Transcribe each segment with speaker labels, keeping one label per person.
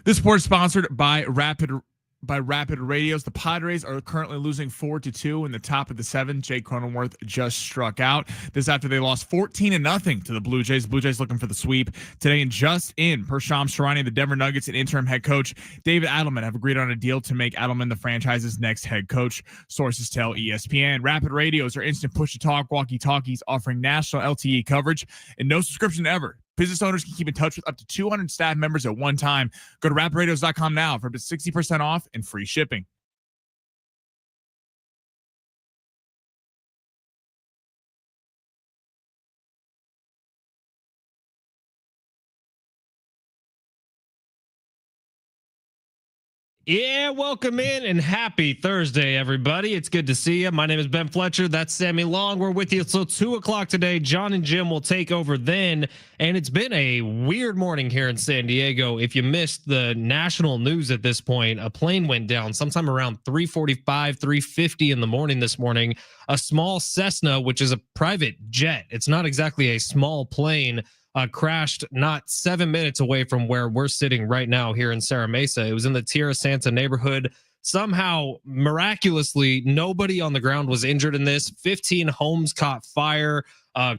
Speaker 1: This report is sponsored by Rapid Radios. The Padres are currently losing 4-2 in the top of the 7. Jake Cronenworth just struck out. This after they lost 14-0 to the Blue Jays. The Blue Jays looking for the sweep today. And just in, per Shams Charania, the Denver Nuggets and interim head coach David Adelman have agreed on a deal to make Adelman the franchise's next head coach. Sources tell ESPN. Rapid Radios are instant push-to-talk walkie-talkies offering national LTE coverage and no subscription ever. Business owners can keep in touch with up to 200 staff members at one time. Go to rapidradios.com now for up to 60% off and free shipping.
Speaker 2: Yeah, welcome in and happy Thursday, everybody. It's good to see you. My name is Ben Fletcher. That's Sammy Long. We're with you until 2 o'clock today. John and Jim will take over then. And it's been a weird morning here in San Diego. If you missed the national news at this point, a plane went down sometime around 3:45, 3:50 in the morning this morning. A small Cessna, which is a private jet. It's not exactly a small plane. Crashed not 7 minutes away from where we're sitting right now here in Serra Mesa. It was in the Tierra Santa neighborhood. Somehow, miraculously, nobody on the ground was injured in this. 15 homes caught fire.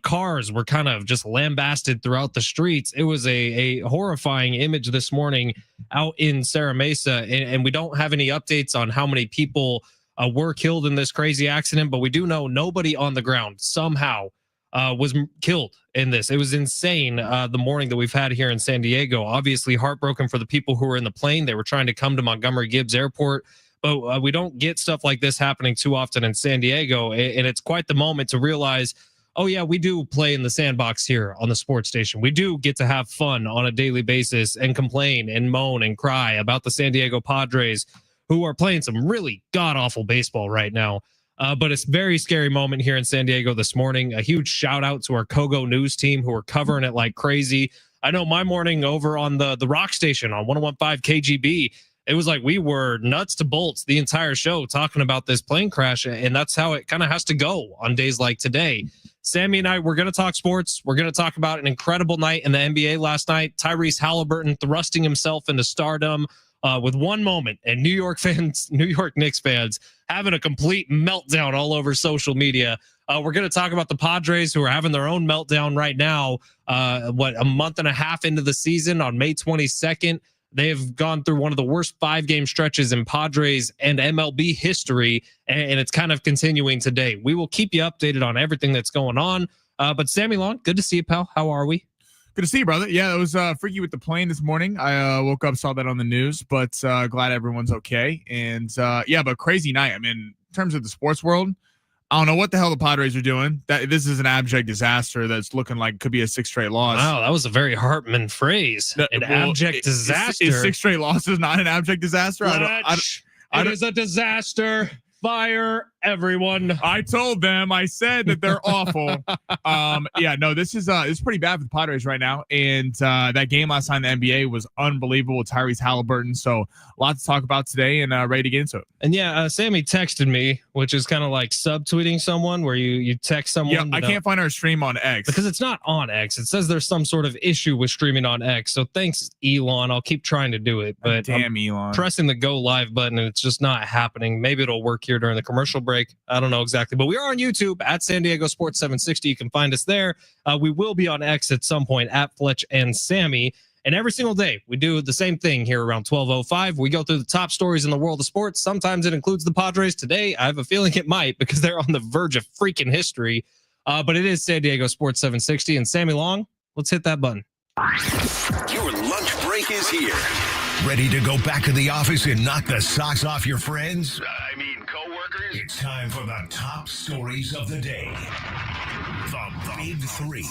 Speaker 2: Cars were kind of just lambasted throughout the streets. It was a horrifying image this morning out in Serra Mesa. And we don't have any updates on how many people were killed in this crazy accident, but we do know nobody on the ground somehow was killed in this. It was insane, the morning that we've had here in San Diego. Obviously heartbroken for the people who were in the plane. They were trying to come to Montgomery Gibbs Airport, but we don't get stuff like this happening too often in San Diego. And it's quite the moment to realize, oh yeah, we do play in the sandbox here on the sports station. We do get to have fun on a daily basis and complain and moan and cry about the San Diego Padres, who are playing some really god-awful baseball right now. But it's a very scary moment here in San Diego this morning. A huge shout out to our Kogo News team who are covering it like crazy. I know my morning over on the rock station on 101.5 KGB, it was like we were nuts to bolts the entire show talking about this plane crash. And that's how it kind of has to go on days like today. Sammy and I, we're going to talk sports. We're going to talk about an incredible night in the NBA last night. Tyrese Haliburton thrusting himself into stardom. With one moment, and New York Knicks fans having a complete meltdown all over social media. We're going to talk about the Padres, who are having their own meltdown right now. A month and a half into the season on May 22nd, they have gone through one of the worst 5-game stretches in Padres and MLB history, and it's kind of continuing today. We will keep you updated on everything that's going on. But Sammy Long, good to see you, pal. How are we?
Speaker 1: Good to see you, brother. Yeah, it was freaky with the plane this morning. I woke up, saw that on the news, but glad everyone's okay. And but crazy night. I mean, in terms of the sports world, I don't know what the hell the Padres are doing. This is an abject disaster that's looking like could be a 6th straight loss.
Speaker 2: Wow, that was a very Hartman phrase. Abject disaster.
Speaker 1: Is 6 straight losses not an abject disaster?
Speaker 2: It is a disaster. Fire everyone.
Speaker 1: I told them. I said that they're awful. This is pretty bad for the Padres right now. And that game last night in the NBA was unbelievable with Tyrese Haliburton. So a lot to talk about today and ready to get into it.
Speaker 2: And Sammy texted me, which is kind of like subtweeting someone where you text someone.
Speaker 1: Yeah, I can't find our stream on X.
Speaker 2: Because it's not on X. It says there's some sort of issue with streaming on X. So thanks, Elon. I'll keep trying to do it. But
Speaker 1: damn, Elon.
Speaker 2: Pressing the go live button and it's just not happening. Maybe it'll work here during the commercial break. I don't know exactly, but we are on YouTube at San Diego Sports 760. You can find us there. We will be on X at some point at Fletch and Sammy. And every single day we do the same thing here around 12:05. We go through the top stories in the world of sports. Sometimes it includes the Padres. Today, I have a feeling it might because they're on the verge of freaking history. But it is San Diego Sports 760. And Sammy Long, let's hit that button.
Speaker 3: Your lunch break is here. Ready to go back to the office and knock the socks off your friends? Coworkers? It's time for the top stories of the day. The Big Three.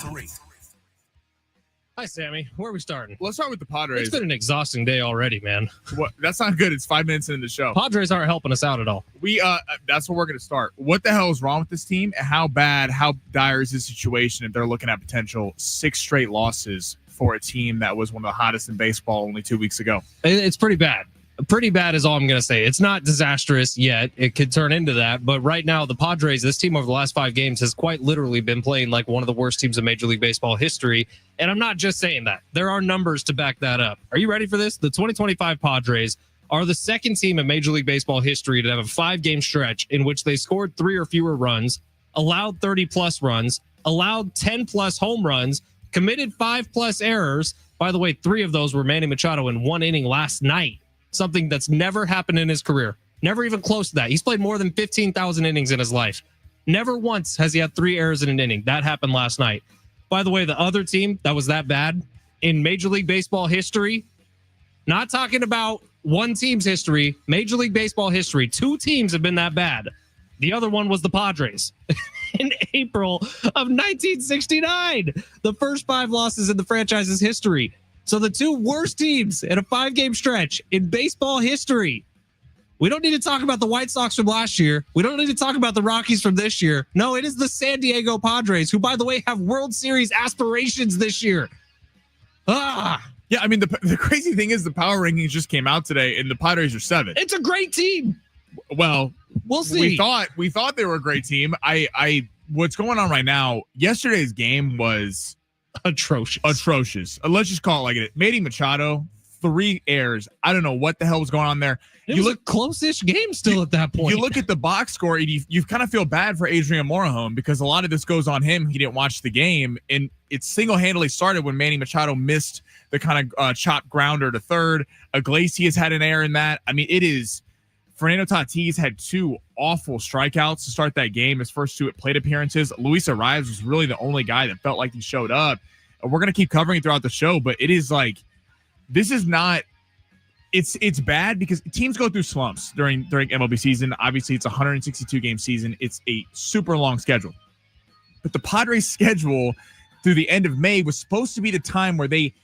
Speaker 2: Hi, Sammy. Where are we starting?
Speaker 1: Let's start with the Padres.
Speaker 2: It's been an exhausting day already, man.
Speaker 1: What? That's not good. It's 5 minutes into the show.
Speaker 2: Padres aren't helping us out at all.
Speaker 1: That's where we're going to start. What the hell is wrong with this team? And how dire is this situation if they're looking at potential 6 straight losses for a team that was one of the hottest in baseball only 2 weeks ago?
Speaker 2: It's pretty bad. Pretty bad is all I'm going to say. It's not disastrous yet. It could turn into that. But right now, the Padres, this team over the last 5 games has quite literally been playing like one of the worst teams in Major League Baseball history. And I'm not just saying that. There are numbers to back that up. Are you ready for this? The 2025 Padres are the second team in Major League Baseball history to have a 5-game stretch in which they scored 3 or fewer runs, allowed 30-plus runs, allowed 10-plus home runs, committed 5-plus errors. By the way, 3 of those were Manny Machado in 1 inning last night. Something that's never happened in his career. Never even close to that. He's played more than 15,000 innings in his life. Never once has he had 3 errors in an inning. That happened last night. By the way, the other team that was that bad in Major League Baseball history, not talking about one team's history, Major League Baseball history, 2 teams have been that bad. The other one was the Padres in April of 1969. The first 5 losses in the franchise's history. So the 2 worst teams in a 5-game stretch in baseball history. We don't need to talk about the White Sox from last year. We don't need to talk about the Rockies from this year. No, it is the San Diego Padres, who, by the way, have World Series aspirations this year.
Speaker 1: Yeah, I mean, the crazy thing is the power rankings just came out today, and the Padres are 7th.
Speaker 2: It's a great team.
Speaker 1: Well,
Speaker 2: we'll see.
Speaker 1: We thought they were a great team. What's going on right now? Yesterday's game was atrocious. Let's just call it like it. Manny Machado, 3 errors. I don't know what the hell was going on there.
Speaker 2: It was a close-ish game still at that point.
Speaker 1: You look at the box score, and you kind of feel bad for Adrian Morejon because a lot of this goes on him. He didn't watch the game, and it single-handedly started when Manny Machado missed the kind of chopped grounder to third. Iglesias had an error in that. I mean, it is. Fernando Tatis had 2 awful strikeouts to start that game. His first 2 plate appearances. Luis Arias was really the only guy that felt like he showed up. And we're going to keep covering it throughout the show, but it is like, this is not, it's bad because teams go through slumps during MLB season. Obviously, it's a 162-game season. It's a super long schedule. But the Padres schedule through the end of May was supposed to be the time where they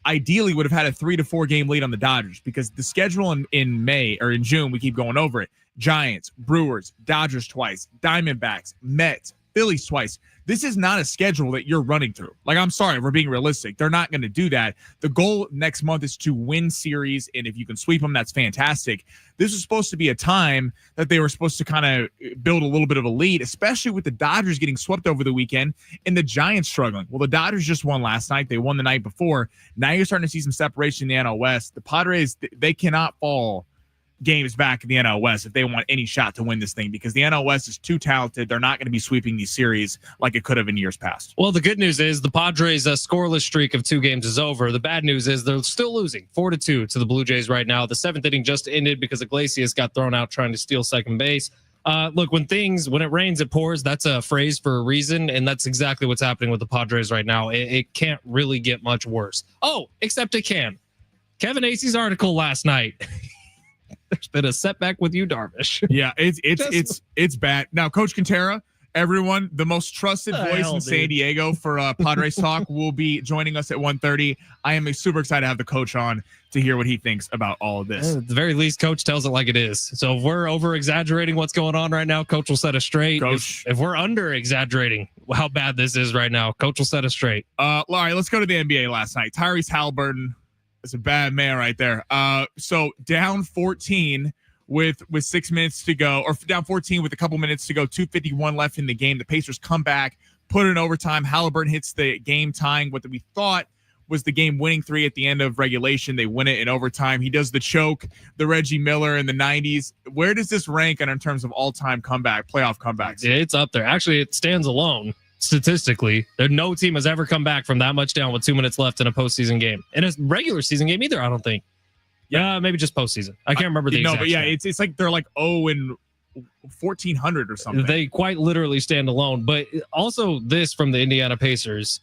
Speaker 1: ideally would have had a 3 to 4 game lead on the Dodgers, because the schedule in May or in June, we keep going over it. Giants, Brewers, Dodgers twice, Diamondbacks, Mets, Phillies twice. This is not a schedule that you're running through. Like, I'm sorry, we're being realistic. They're not going to do that. The goal next month is to win series, and if you can sweep them, that's fantastic. This was supposed to be a time that they were supposed to kind of build a little bit of a lead, especially with the Dodgers getting swept over the weekend and the Giants struggling. Well, the Dodgers just won last night. They won the night before. Now you're starting to see some separation in the NL West. The Padres, they cannot fall games back in the NL West if they want any shot to win this thing, because the NL West is too talented. They're not going to be sweeping these series like it could have in years past.
Speaker 2: Well, the good news is the Padres' scoreless streak of 2 games is over. The bad news is they're still losing 4-2 to the Blue Jays right now. The 7th inning just ended because Iglesias got thrown out trying to steal second base. Look, when it rains, it pours. That's a phrase for a reason, and that's exactly what's happening with the Padres right now. It can't really get much worse. Oh, except it can. Kevin Acey's article last night. There's been a setback with you, Darvish.
Speaker 1: Yeah, it's bad. Now, Coach Kentera, everyone, the most trusted voice in San Diego for Padres Talk, will be joining us at 1:30. I am super excited to have the coach on to hear what he thinks about all of this.
Speaker 2: At the very least, Coach tells it like it is. So if we're over-exaggerating what's going on right now, Coach will set us straight.
Speaker 1: Coach.
Speaker 2: If we're under-exaggerating how bad this is right now, Coach will set us straight.
Speaker 1: All right, let's go to the NBA last night. Tyrese Haliburton. It's a bad man right there. So down 14 with 6 minutes to go, or down 14 with a couple minutes to go, 2:51 left in the game. The Pacers come back, put it in overtime. Haliburton hits the game tying what we thought was the game winning 3 at the end of regulation. They win it in overtime. He does the choke, the Reggie Miller in the 90s. Where does this rank in terms of all-time playoff comebacks?
Speaker 2: It's up there. Actually, it stands alone. Statistically, no team has ever come back from that much down with 2 minutes left in a postseason game. In a regular season game either, I don't think. Yeah, maybe just postseason. I can't remember the exact.
Speaker 1: No, but yeah, it's like they're like 0 and 1,400 or something.
Speaker 2: They quite literally stand alone. But also this from the Indiana Pacers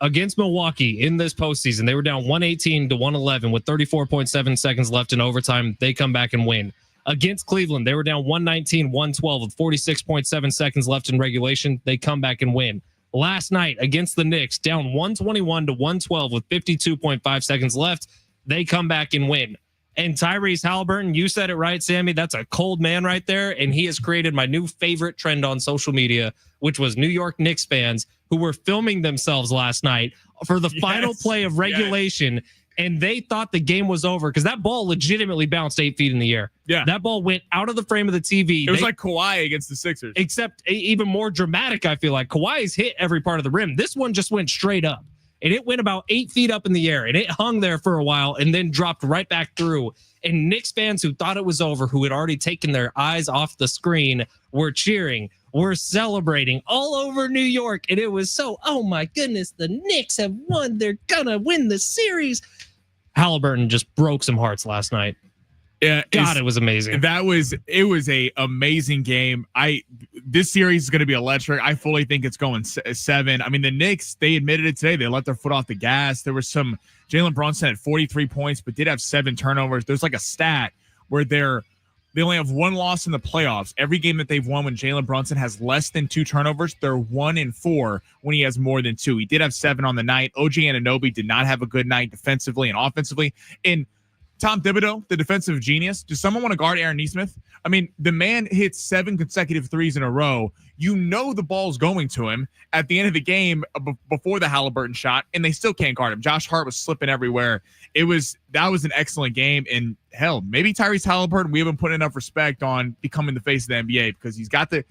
Speaker 2: against Milwaukee in this postseason. They were down 118-111 with 34.7 seconds left in overtime. They come back and win. Against Cleveland, they were down 119-112 with 46.7 seconds left in regulation. They come back and win. Last night against the Knicks, down 121-112 with 52.5 seconds left. They come back and win. And Tyrese Haliburton, you said it right, Sammy. That's a cold man right there. And he has created my new favorite trend on social media, which was New York Knicks fans who were filming themselves last night for the final play of regulation, and they thought the game was over because that ball legitimately bounced 8 feet in the air.
Speaker 1: Yeah.
Speaker 2: That ball went out of the frame of the TV.
Speaker 1: It was like Kawhi against the Sixers.
Speaker 2: Except even more dramatic, I feel like. Kawhi's hit every part of the rim. This one just went straight up. And it went about 8 feet up in the air. And it hung there for a while and then dropped right back through. And Knicks fans who thought it was over, who had already taken their eyes off the screen, were cheering, were celebrating all over New York. And it was so, oh my goodness, the Knicks have won. They're going to win the series. Haliburton just broke some hearts last night.
Speaker 1: Yeah,
Speaker 2: God, it was amazing.
Speaker 1: It was a amazing game. This series is going to be electric. I fully think it's going 7. I mean, the Knicks, they admitted it today. They let their foot off the gas. There was some Jalen Brunson had 43 points, but did have 7 turnovers. There's like a stat where they only have 1 loss in the playoffs. Every game that they've won when Jalen Brunson has less than 2 turnovers, they're 1-4 when he has more than 2. He did have 7 on the night. OG Anunoby did not have a good night defensively and offensively. And Tom Thibodeau, the defensive genius, does someone want to guard Aaron Nesmith? I mean, the man hits 7 consecutive threes in a row. You know the ball's going to him at the end of the game before the Haliburton shot, and they still can't guard him. Josh Hart was slipping everywhere. That was an excellent game, and hell, maybe Tyrese Haliburton, we haven't put enough respect on becoming the face of the NBA because he's got the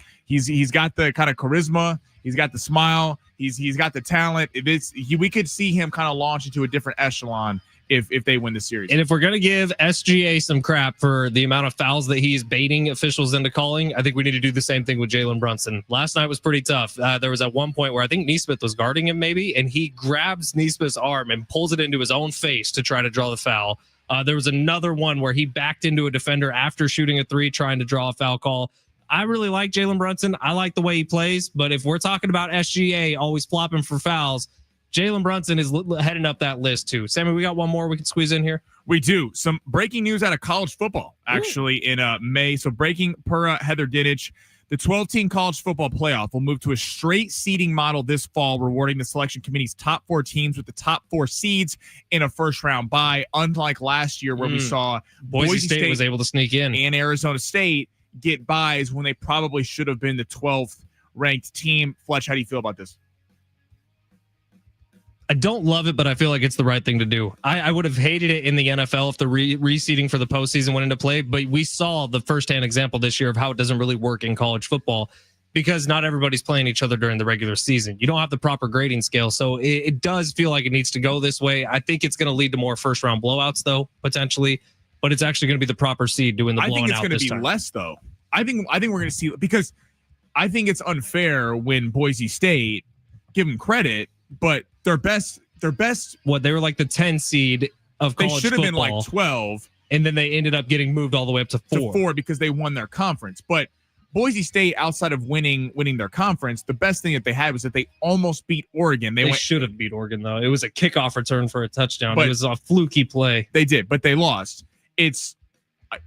Speaker 1: kind of charisma, he's got the smile, he's got the talent. We could see him kind of launch into a different echelon if they win the series. And
Speaker 2: if we're going to give SGA some crap for the amount of fouls that he's baiting officials into calling, I think we need to do the same thing with Jalen Brunson. Last night was pretty tough. There was at one point where I think Nesmith was guarding him maybe, and he grabs Nesmith's arm and pulls it into his own face to try to draw the foul. There was another one where he backed into a defender after shooting a 3, trying to draw a foul call. I really like Jalen Brunson. I like the way he plays, but if we're talking about SGA always flopping for fouls, Jalen Brunson is heading up that list too. Sammy, we got one more we can squeeze in here.
Speaker 1: We do. Some breaking news out of college football, actually, in May. So breaking per Heather Dinich, the 12-team college football playoff will move to a straight seeding model this fall, rewarding the selection committee's top 4 teams with the top 4 seeds in a first-round bye, unlike last year where we saw
Speaker 2: Boise State was able to sneak in
Speaker 1: and Arizona State get byes when they probably should have been the 12th ranked team. Fletch, how do you feel about this?
Speaker 2: I don't love it, but I feel like it's the right thing to do. I would have hated it in the NFL if the reseeding for the postseason went into play, but we saw the firsthand example this year of how it doesn't really work in college football because not everybody's playing each other during the regular season. You don't have the proper grading scale, so it does feel like it needs to go this way. I think it's going to lead to more first-round blowouts, though, potentially, but it's actually going to be the proper seed doing the blowing out this time. I think it's going to be less, though. I think we're going to see, because I think it's unfair when Boise State, give them credit, but their best. What, they were like the 10 seed of college football. They should have been like
Speaker 1: 12,
Speaker 2: and then they ended up getting moved all the way up to 4
Speaker 1: because they won their conference. But Boise State, outside of winning their conference, the best thing that they had was that they almost beat Oregon. They should have
Speaker 2: beat Oregon though. It was a kickoff return for a touchdown. It was a fluky play.
Speaker 1: They did, but they lost. It's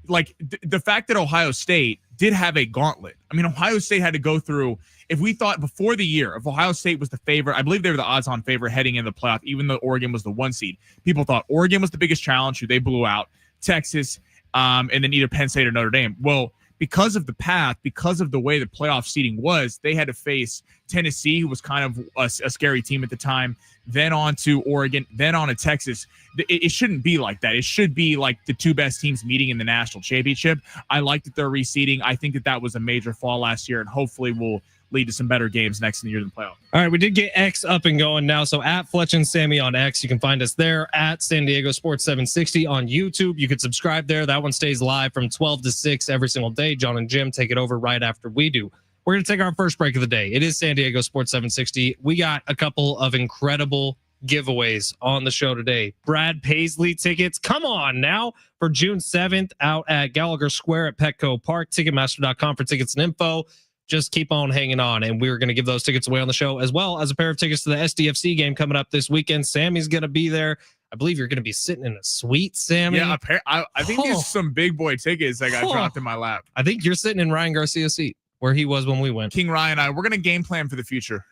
Speaker 1: like the fact that Ohio State did have a gauntlet. I mean, Ohio State had to go through. If we thought before the year, if Ohio State was the favorite, I believe they were the odds-on favorite heading into the playoff, even though Oregon was the 1 seed. People thought Oregon was the biggest challenge, who they blew out, Texas, and then either Penn State or Notre Dame. Well, because of the path, because of the way the playoff seeding was, they had to face Tennessee, who was kind of a scary team at the time, then on to Oregon, then on to Texas. It shouldn't be like that. It should be like the 2 best teams meeting in the national championship. I like that they're reseeding. I think that was a major flaw last year, and hopefully will lead to some better games next in the year in the playoff.
Speaker 2: All right, we did get X up and going now. So at Fletch and Sammy on X, you can find us there. At San Diego Sports 760 on YouTube, you can subscribe there. That one stays live from 12 to 6 every single day. John and Jim take it over right after we do. We're going to take our first break of the day. It is San Diego Sports 760. We got a couple of incredible giveaways on the show today. Brad Paisley tickets, come on now, for June 7th out at Gallagher Square at Petco Park. Ticketmaster.com for tickets and info. Just keep on hanging on, and we're going to give those tickets away on the show, as well as a pair of tickets to the SDFC game coming up this weekend. Sammy's going to be there. I believe you're going to be sitting in a suite, Sammy.
Speaker 1: Yeah, I think there's some big boy tickets that got dropped in my lap.
Speaker 2: I think you're sitting in Ryan Garcia's seat, where he was when we went.
Speaker 1: King Ryan, we're going to game plan for the future.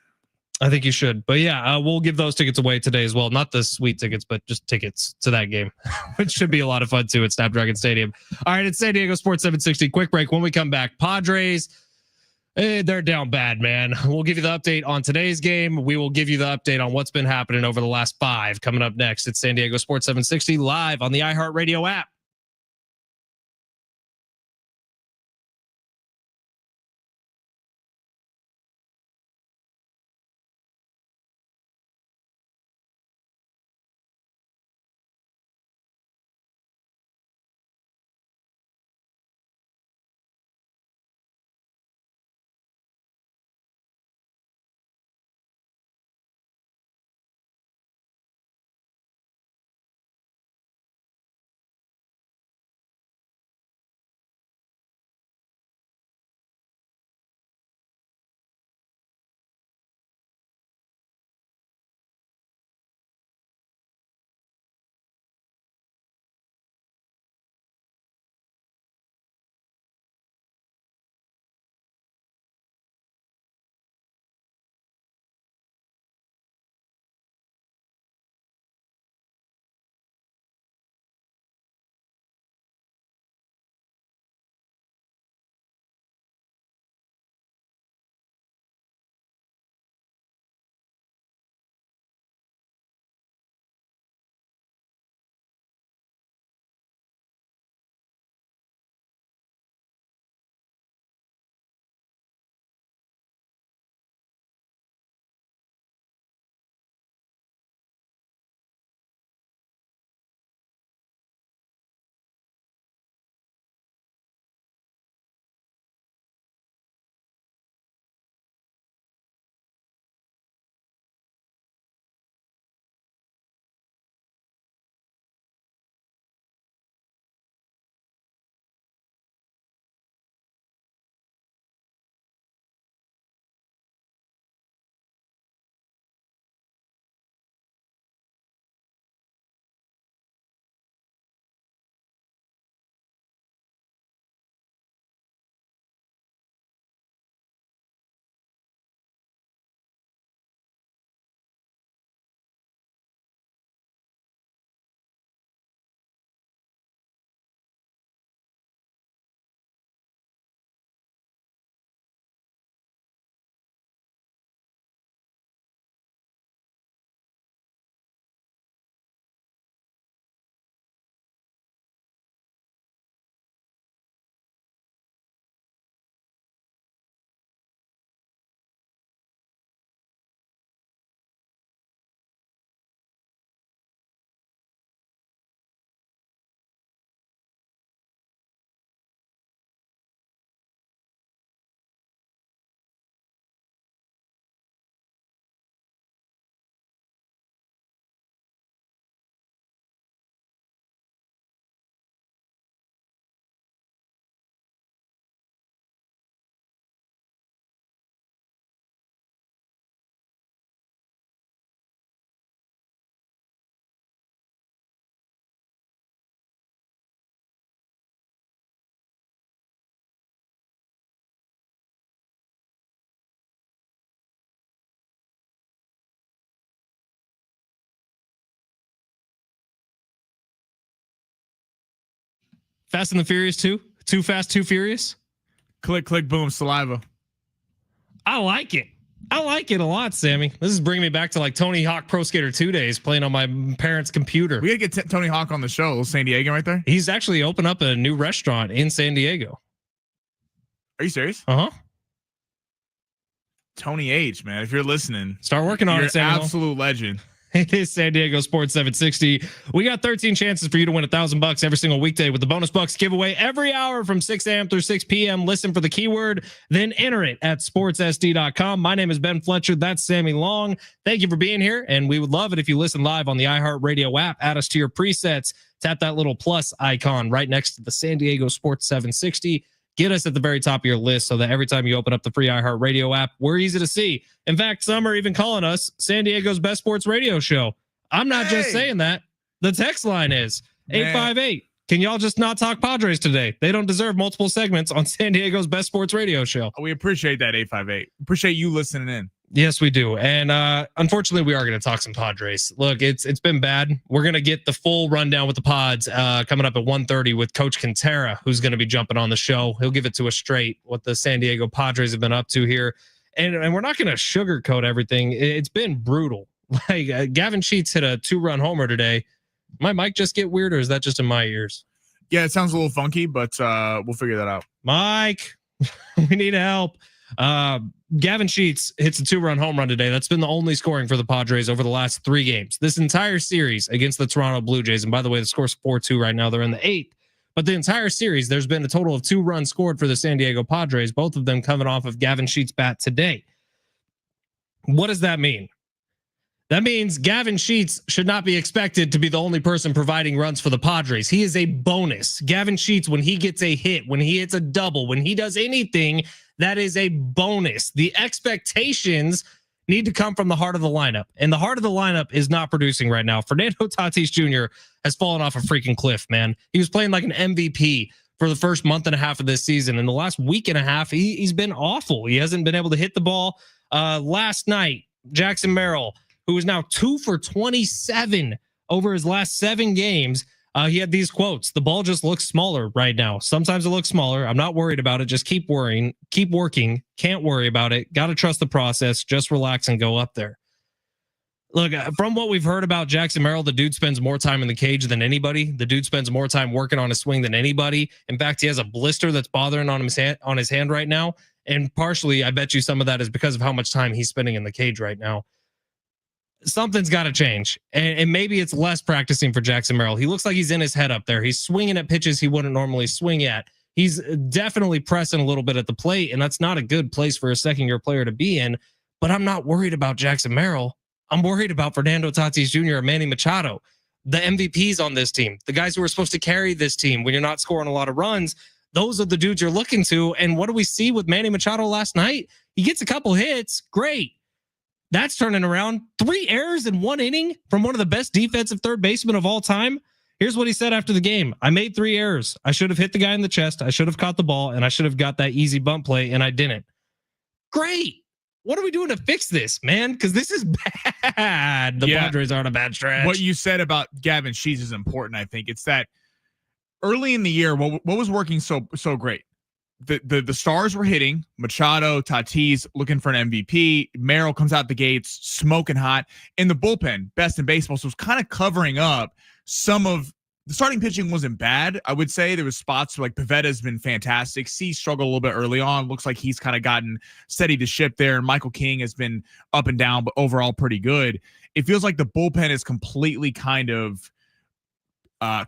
Speaker 2: I think you should. But yeah, we'll give those tickets away today as well. Not the suite tickets, but just tickets to that game, which should be a lot of fun too at Snapdragon Stadium. All right, it's San Diego Sports 760. Quick break. When we come back, Padres They're down bad, man. We'll give you the update on today's game. We will give you the update on what's been happening over the last 5. Coming up next, it's San Diego Sports 760 live on the iHeartRadio app. Fast and the Furious 2? Too Fast, Too Furious?
Speaker 1: Click, click, boom, saliva.
Speaker 2: I like it. I like it a lot, Sammy. This is bringing me back to like Tony Hawk Pro Skater 2 days playing on my parents' computer.
Speaker 1: We gotta get Tony Hawk on the show. Little San Diego right there.
Speaker 2: He's actually opened up a new restaurant in San Diego.
Speaker 1: Are you serious?
Speaker 2: Uh-huh.
Speaker 1: Tony H, man, if you're listening,
Speaker 2: start working on
Speaker 1: you're
Speaker 2: it, Samuel.
Speaker 1: Absolute legend.
Speaker 2: It is San Diego Sports 760. We got 13 chances for you to win $1,000 every single weekday with the bonus bucks giveaway every hour from 6 a.m. through 6 p.m. Listen for the keyword, then enter it at sportssd.com. My name is Ben Fletcher. That's Sammy Long. Thank you for being here. And we would love it if you listen live on the iHeartRadio app. Add us to your presets. Tap that little plus icon right next to the San Diego Sports 760. Get us at the very top of your list so that every time you open up the free iHeartRadio app, we're easy to see. In fact, some are even calling us San Diego's best sports radio show. I'm not just saying that. The text line is 858. Can y'all just not talk Padres today? They don't deserve multiple segments on San Diego's best sports radio show.
Speaker 1: We appreciate that, 858. Appreciate you listening in.
Speaker 2: Yes, we do. And unfortunately, we are going to talk some Padres. Look, it's been bad. We're going to get the full rundown with the Pods coming up at 1:30 with Coach Kentera, who's going to be jumping on the show. He'll give it to us straight, what the San Diego Padres have been up to here. And we're not going to sugarcoat everything. It's been brutal. Like Gavin Sheets hit a 2-run homer today. My mic just get weird, or is that just in my ears?
Speaker 1: Yeah, it sounds a little funky, but we'll figure that out.
Speaker 2: Mike, we need help. Gavin Sheets hits a 2-run home run today. That's been the only scoring for the Padres over the last 3 games. This entire series against the Toronto Blue Jays. And by the way, the score's 4-2 right now. They're in the 8th. But the entire series, there's been a total of 2 runs scored for the San Diego Padres, both of them coming off of Gavin Sheets' bat today. What does that mean? That means Gavin Sheets should not be expected to be the only person providing runs for the Padres. He is a bonus. Gavin Sheets, when he gets a hit, when he hits a double, when he does anything, that is a bonus. The expectations need to come from the heart of the lineup. And the heart of the lineup is not producing right now. Fernando Tatis Jr. has fallen off a freaking cliff, man. He was playing like an MVP for the first month and a half of this season. In the last week and a half, he's been awful. He hasn't been able to hit the ball. Last night, Jackson Merrill, who is now 2 for 27 over his last 7 games. He had these quotes. The ball just looks smaller right now. Sometimes it looks smaller. I'm not worried about it. Just keep worrying, keep working. Can't worry about it. Got to trust the process. Just relax and go up there. Look, from what we've heard about Jackson Merrill, the dude spends more time in the cage than anybody. The dude spends more time working on his swing than anybody. In fact, he has a blister that's bothering on his hand right now. And partially, I bet you some of that is because of how much time he's spending in the cage right now. Something's got to change. And maybe it's less practicing for Jackson Merrill. He looks like he's in his head up there. He's swinging at pitches he wouldn't normally swing at. He's definitely pressing a little bit at the plate, and that's not a good place for a second-year player to be in. But I'm not worried about Jackson Merrill. I'm worried about Fernando Tatis Jr. and Manny Machado, the MVPs on this team, the guys who are supposed to carry this team when you're not scoring a lot of runs. Those are the dudes you're looking to. And what do we see with Manny Machado last night? He gets a couple hits. Great. That's turning around. 3 errors in 1 inning from one of the best defensive third basemen of all time. Here's what he said after the game. I made 3 errors. I should have hit the guy in the chest. I should have caught the ball, and I should have got that easy bump play, and I didn't. Great. What are we doing to fix this, man? Because this is bad. The Padres are on a bad stretch.
Speaker 1: What you said about Gavin Sheets is important, I think. It's that early in the year, what was working so great? The stars were hitting. Machado, Tatis looking for an MVP. Merrill comes out the gates smoking hot. In the bullpen, best in baseball. So it was kind of covering up some of the starting pitching. Wasn't bad, I would say. There was spots like Pavetta's been fantastic. C struggled a little bit early on. Looks like he's kind of gotten steady the ship there. And Michael King has been up and down, but overall pretty good. It feels like the bullpen is completely kind of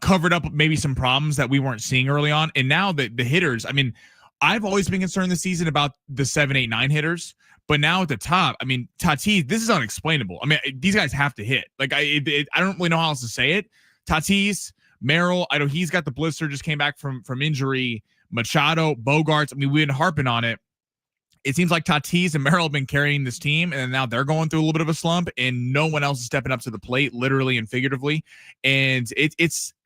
Speaker 1: covered up maybe some problems that we weren't seeing early on. And now the hitters, I mean, I've always been concerned this season about the 7, 8, 9 hitters, but now at the top, I mean, Tatis, this is unexplainable. I mean, these guys have to hit. Like I don't really know how else to say it. Tatis, Merrill, I know he's got the blister, just came back from injury. Machado, Bogarts. I mean, we've been harping on it. It seems like Tatis and Merrill have been carrying this team, and now they're going through a little bit of a slump, and no one else is stepping up to the plate, literally and figuratively. And it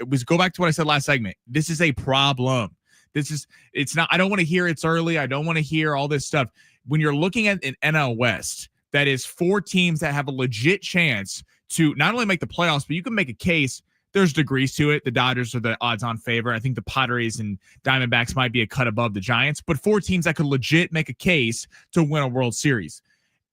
Speaker 1: was go back to what I said last segment. This is a problem. It's not, I don't want to hear it's early. I don't want to hear all this stuff. When you're looking at an NL West, that is 4 teams that have a legit chance to not only make the playoffs, but you can make a case. There's degrees to it. The Dodgers are the odds-on favorite. I think the Padres and Diamondbacks might be a cut above the Giants, but 4 teams that could legit make a case to win a World Series.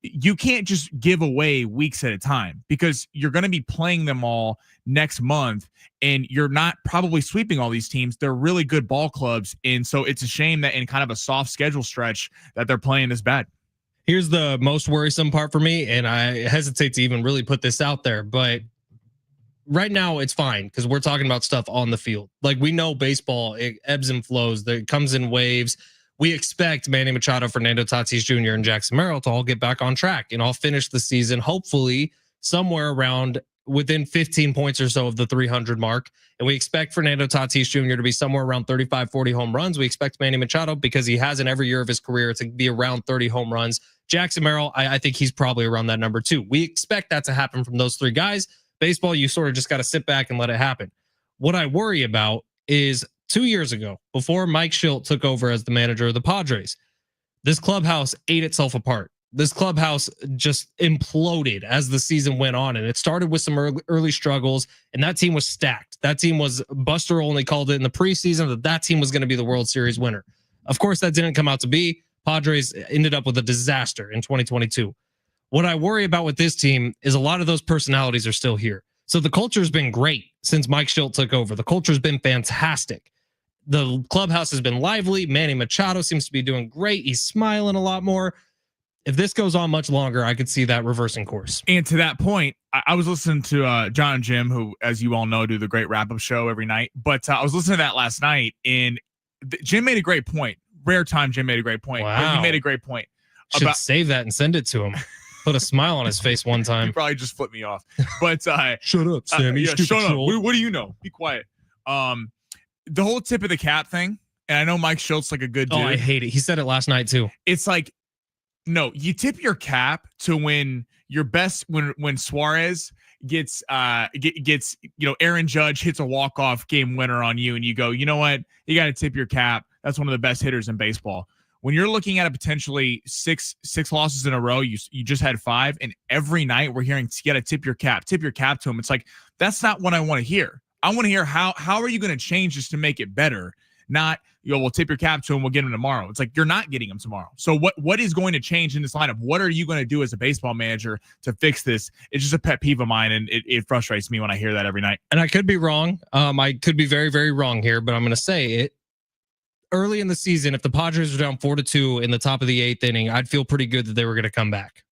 Speaker 1: You can't just give away weeks at a time because you're going to be playing them all next month, and you're not probably sweeping all these teams. They're really good ball clubs, and so it's a shame that in kind of a soft schedule stretch that they're playing this bad.
Speaker 2: Here's the most worrisome part for me, and I hesitate to even really put this out there, but right now it's fine because we're talking about stuff on the field. Like, we know baseball, it ebbs and flows. It comes in waves. We expect Manny Machado, Fernando Tatis Jr., and Jackson Merrill to all get back on track and all finish the season, hopefully somewhere around within 15 points or so of the 300 mark. And we expect Fernando Tatis Jr. to be somewhere around 35, 40 home runs. We expect Manny Machado, because he has in every year of his career, to be around 30 home runs. Jackson Merrill, I think he's probably around that number too. We expect that to happen from those 3 guys. Baseball, you sort of just got to sit back and let it happen. What I worry about is 2 years ago, before Mike Shildt took over as the manager of the Padres, this clubhouse ate itself apart. This clubhouse just imploded as the season went on, and it started with some early struggles, and that team was stacked. That team was, Buster only called it in the preseason that team was going to be the World Series winner. Of course, that didn't come out to be. Padres ended up with a disaster in 2022. What I worry about with this team is a lot of those personalities are still here. So the culture has been great since Mike Schilt took over. The culture has been fantastic. The clubhouse has been lively. Manny Machado seems to be doing great. He's smiling a lot more. If this goes on much longer, I could see that reversing course.
Speaker 1: And to that point, I was listening to John and Jim, who, as you all know, do the great wrap-up show every night. But I was listening to that last night, and Jim made a great point. Rare time Jim made a great point.
Speaker 2: Wow.
Speaker 1: He made a great point.
Speaker 2: Should save that and send it to him. Put a smile on his face one time.
Speaker 1: He probably just flipped me off. But
Speaker 2: shut up, Sammy.
Speaker 1: Yeah, shut up. What do you know? Be quiet. The whole tip of the cap thing, and I know Mike Schultz like a good dude.
Speaker 2: Oh, I hate it. He said it last night too.
Speaker 1: It's like, no, you tip your cap to when your best, when Suarez gets Aaron Judge hits a walk-off game winner on you, and you go, you know what? You got to tip your cap. That's one of the best hitters in baseball. When you're looking at a potentially six losses in a row, you just had 5, and every night we're hearing you got to tip your cap to him. It's like, that's not what I want to hear. I want to hear how are you going to change this to make it better? Not, we'll tip your cap to him, we'll get him tomorrow. It's like, you're not getting him tomorrow. So what is going to change in this lineup? What are you going to do as a baseball manager to fix this? It's just a pet peeve of mine, and it frustrates me when I hear that every night.
Speaker 2: And I could be wrong. I could be very, very wrong here, but I'm going to say it. Early in the season, if the Padres were down 4-2 in the top of the 8th inning, I'd feel pretty good that they were going to come back.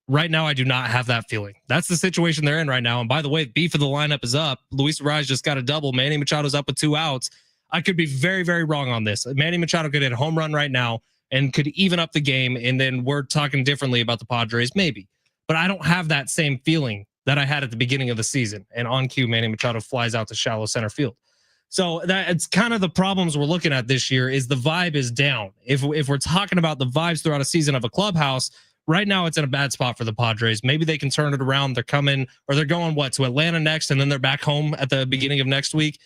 Speaker 2: Right now, I do not have that feeling. That's the situation they're in right now. And by the way, beef of the lineup is up. Luis Arraez just got a double. Manny Machado's up with 2 outs. I could be very, very wrong on this. Manny Machado could hit a home run right now and could even up the game. And then we're talking differently about the Padres, maybe. But I don't have that same feeling that I had at the beginning of the season. And on cue, Manny Machado flies out to shallow center field. So it's kind of the problems we're looking at this year is the vibe is down. If we're talking about the vibes throughout a season of a clubhouse, right now it's in a bad spot for the Padres. Maybe they can turn it around. They're coming, or they're going to Atlanta next, and then they're back home at the beginning of next week.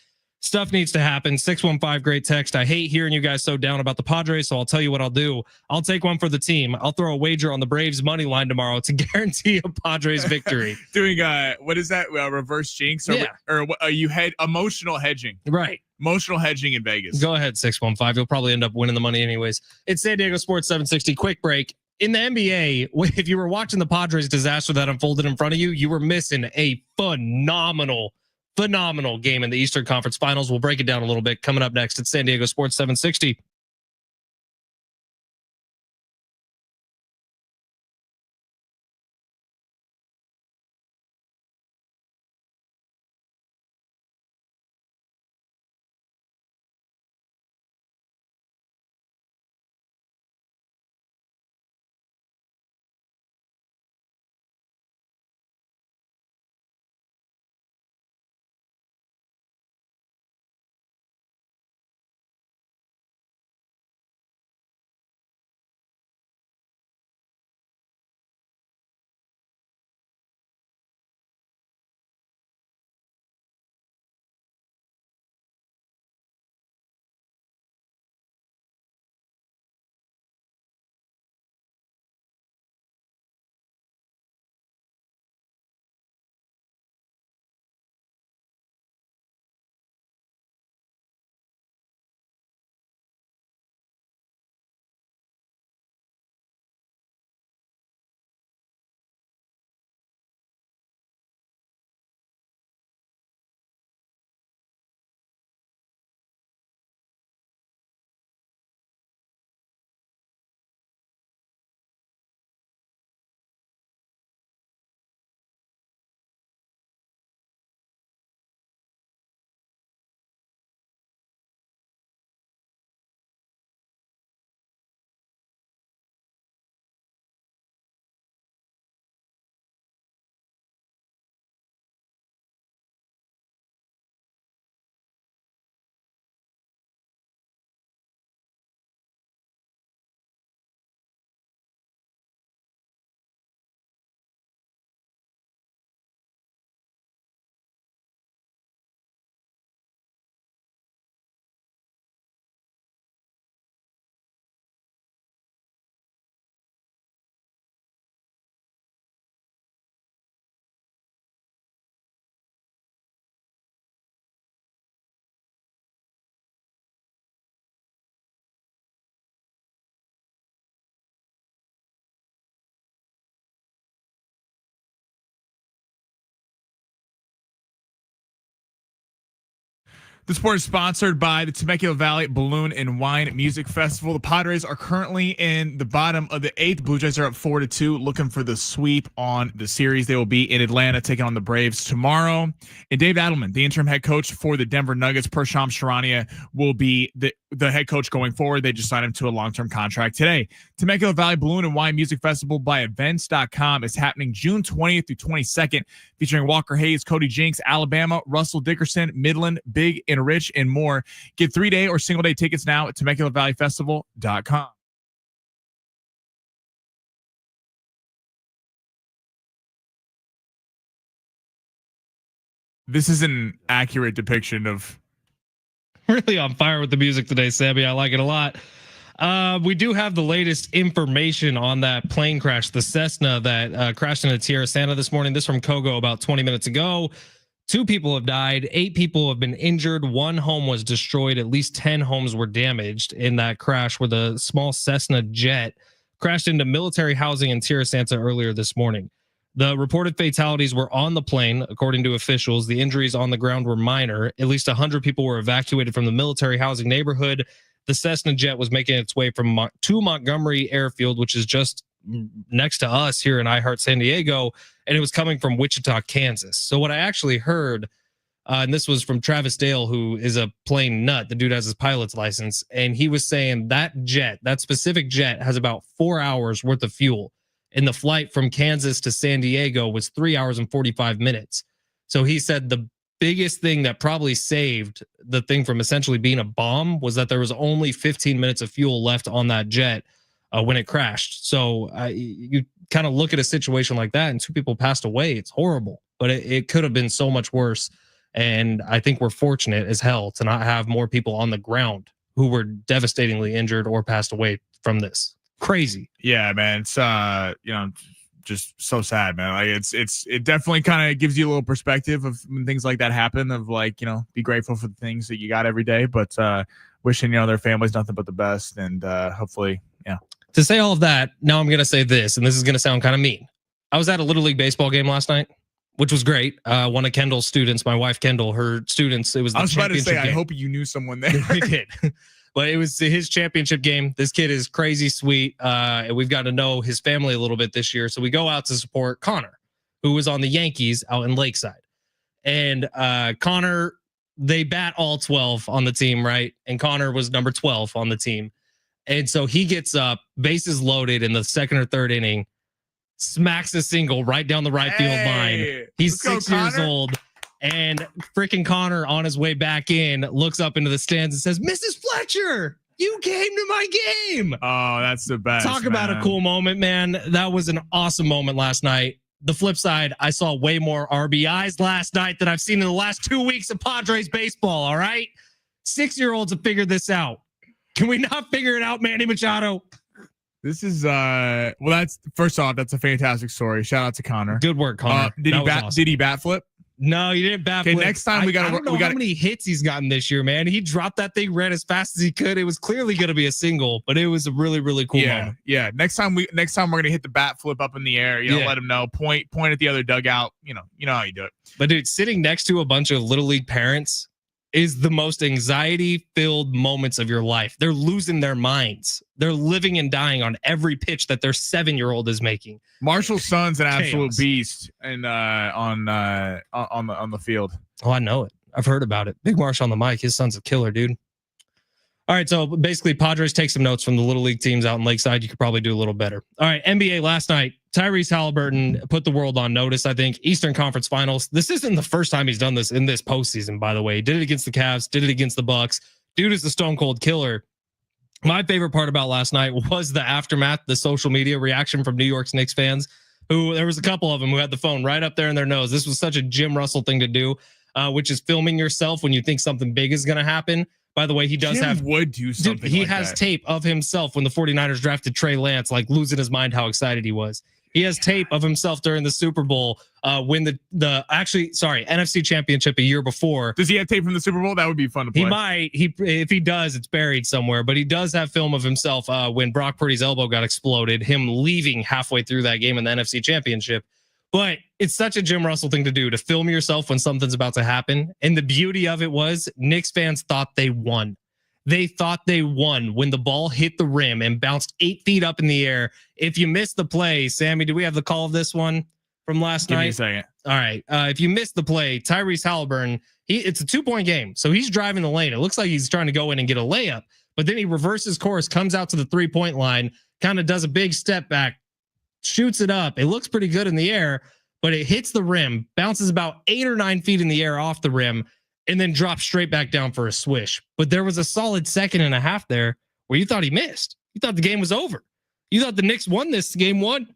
Speaker 2: Stuff needs to happen. 615, great text. I hate hearing you guys so down about the Padres, so I'll tell you what I'll do. I'll take one for the team. I'll throw a wager on the Braves money line tomorrow to guarantee a Padres victory.
Speaker 1: Doing what is that? Reverse jinx or you had emotional hedging,
Speaker 2: right?
Speaker 1: Emotional hedging in Vegas.
Speaker 2: Go ahead, 615. You'll probably end up winning the money anyways. It's San Diego Sports 760. Quick break. In the NBA, if you were watching the Padres disaster that unfolded in front of you, you were missing a phenomenal game in the Eastern Conference Finals. We'll break it down a little bit coming up next. It's San Diego Sports 760.
Speaker 1: The sport is sponsored by the Temecula Valley Balloon and Wine Music Festival. The Padres are currently in the bottom of the 8th. Blue Jays are up 4-2, looking for the sweep on the series. They will be in Atlanta taking on the Braves tomorrow. And Dave Adelman, the interim head coach for the Denver Nuggets, per Shams Charania, will be the head coach going forward. They just signed him to a long-term contract today. Temecula Valley Balloon and Wine Music Festival by events.com is happening June 20th through 22nd, featuring Walker Hayes, Cody Jinks, Alabama, Russell Dickerson, Midland, Big and Rich, and more. Get 3-day or single-day tickets now at TemeculaValleyFestival.com. This is an accurate depiction of...
Speaker 2: Really on fire with the music today, Sammy. I like it a lot. We do have the latest information on that plane crash, the Cessna that crashed into Tierra Santa this morning. This from Kogo about 20 minutes ago. 2 people have died. 8 people have been injured. 1 home was destroyed. At least 10 homes were damaged in that crash where the small Cessna jet crashed into military housing in Tierra Santa earlier this morning. The reported fatalities were on the plane, according to officials. The injuries on the ground were minor. At least 100 people were evacuated from the military housing neighborhood. The Cessna jet was making its way to Montgomery Airfield, which is just next to us here in iHeart San Diego, and it was coming from Wichita, Kansas. So what I actually heard, and this was from Travis Dale, who is a plane nut. The dude has his pilot's license, and he was saying that specific jet has about 4 hours worth of fuel. And the flight from Kansas to San Diego was 3 hours and 45 minutes. So he said the biggest thing that probably saved the thing from essentially being a bomb was that there was only 15 minutes of fuel left on that jet when it crashed. So you kind of look at a situation like that and 2 people passed away. It's horrible, but it could have been so much worse. And I think we're fortunate as hell to not have more people on the ground who were devastatingly injured or passed away from this. Crazy.
Speaker 1: Yeah, man. It's just so sad, man. Like it definitely kind of gives you a little perspective of when things like that happen, of like, be grateful for the things that you got every day, but wishing their families nothing but the best, and hopefully, yeah.
Speaker 2: To say all of that, now I'm gonna say this, and this is gonna sound kind of mean. I was at a Little League baseball game last night, which was great. One of Kendall's students, my wife Kendall, her students, it was the
Speaker 1: I was about to say,
Speaker 2: game.
Speaker 1: I hope you knew someone there.
Speaker 2: We did. But it was his championship game. This kid is crazy sweet. And we've got to know his family a little bit this year. So we go out to support Connor, who was on the Yankees out in Lakeside. And Connor, they bat all 12 on the team, right? And Connor was number 12 on the team. And so he gets up, bases loaded in the 2nd or 3rd inning, smacks a single right down the right field line. He's 6 years old. And freaking Connor, on his way back in, looks up into the stands and says, "Mrs. Fletcher, you came to my game."
Speaker 1: Oh, that's the best.
Speaker 2: Talk about a cool moment, man. That was an awesome moment last night. The flip side, I saw way more RBIs last night than I've seen in the last 2 weeks of Padres baseball, all right? 6-year-olds have figured this out. Can we not figure it out, Manny Machado?
Speaker 1: This is well, that's first off, that's a fantastic story. Shout out to Connor.
Speaker 2: Good work, Connor.
Speaker 1: Did he bat flip?
Speaker 2: No, he didn't bat flip.
Speaker 1: Okay, next time we got
Speaker 2: how many hits he's gotten this year, man. He dropped that thing, ran as fast as he could. It was clearly going to be a single, but it was a really, really cool moment.
Speaker 1: Yeah. Next time we're going to hit the bat flip up in the air, let him know, point at the other dugout, you know how you do it.
Speaker 2: But dude, sitting next to a bunch of Little League parents is the most anxiety-filled moments of your life. They're losing their minds. They're living and dying on every pitch that their 7-year-old is making.
Speaker 1: Marshall's son's an absolute beast, and on the field.
Speaker 2: Oh, I know it. I've heard about it. Big Marsh on the mic. His son's a killer, dude. All right, so basically, Padres take some notes from the Little League teams out in Lakeside. You could probably do a little better. All right, NBA last night. Tyrese Haliburton put the world on notice, I think. Eastern Conference Finals. This isn't the first time he's done this in this postseason, by the way. He did it against the Cavs, did it against the Bucks. Dude is the stone cold killer. My favorite part about last night was the aftermath, the social media reaction from New York's Knicks fans, who there was a couple of them who had the phone right up there in their nose. This was such a Jim Russell thing to do, which is filming yourself when you think something big is going to happen. By the way, he does
Speaker 1: would do something.
Speaker 2: Dude, he has tape of himself when the 49ers drafted Trey Lance, like losing his mind how excited he was. He has tape of himself during the Super Bowl when the NFC Championship a year before.
Speaker 1: Does he have tape from the Super Bowl? That would be fun to play.
Speaker 2: He might. If he does, it's buried somewhere. But he does have film of himself when Brock Purdy's elbow got exploded, him leaving halfway through that game in the NFC Championship. But it's such a Jim Russell thing to do, to film yourself when something's about to happen. And the beauty of it was Knicks fans thought they won. They thought they won when the ball hit the rim and bounced 8 feet up in the air. If you missed the play, Sammy, do we have the call of this one from last night?
Speaker 1: Give me a second.
Speaker 2: All right. If you missed the play, Tyrese Haliburton, it's a 2-point game. So he's driving the lane. It looks like he's trying to go in and get a layup, but then he reverses course, comes out to the 3-point line, kind of does a big step back, shoots it up. It looks pretty good in the air, but it hits the rim, bounces about 8 or 9 feet in the air off the rim, and then drops straight back down for a swish. But there was a solid 2.5 there where you thought he missed. You thought the game was over. You thought the Knicks won this game 1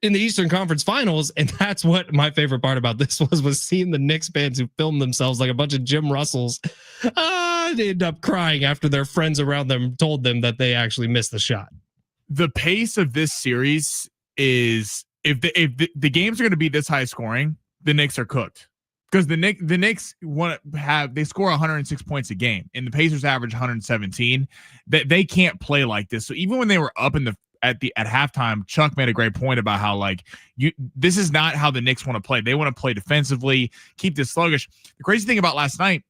Speaker 2: in the Eastern Conference Finals. And that's what my favorite part about this was seeing the Knicks fans who filmed themselves like a bunch of Jim Russells. They end up crying after their friends around them told them that they actually missed the shot.
Speaker 1: The pace of this series is, if the games are going to be this high scoring, the Knicks are cooked. Because the Knicks they score 106 points a game, and the Pacers average 117. That they can't play like this. So even when they were up at halftime, Chuck made a great point about how this is not how the Knicks want to play. They want to play defensively, keep this sluggish. The crazy thing about last night,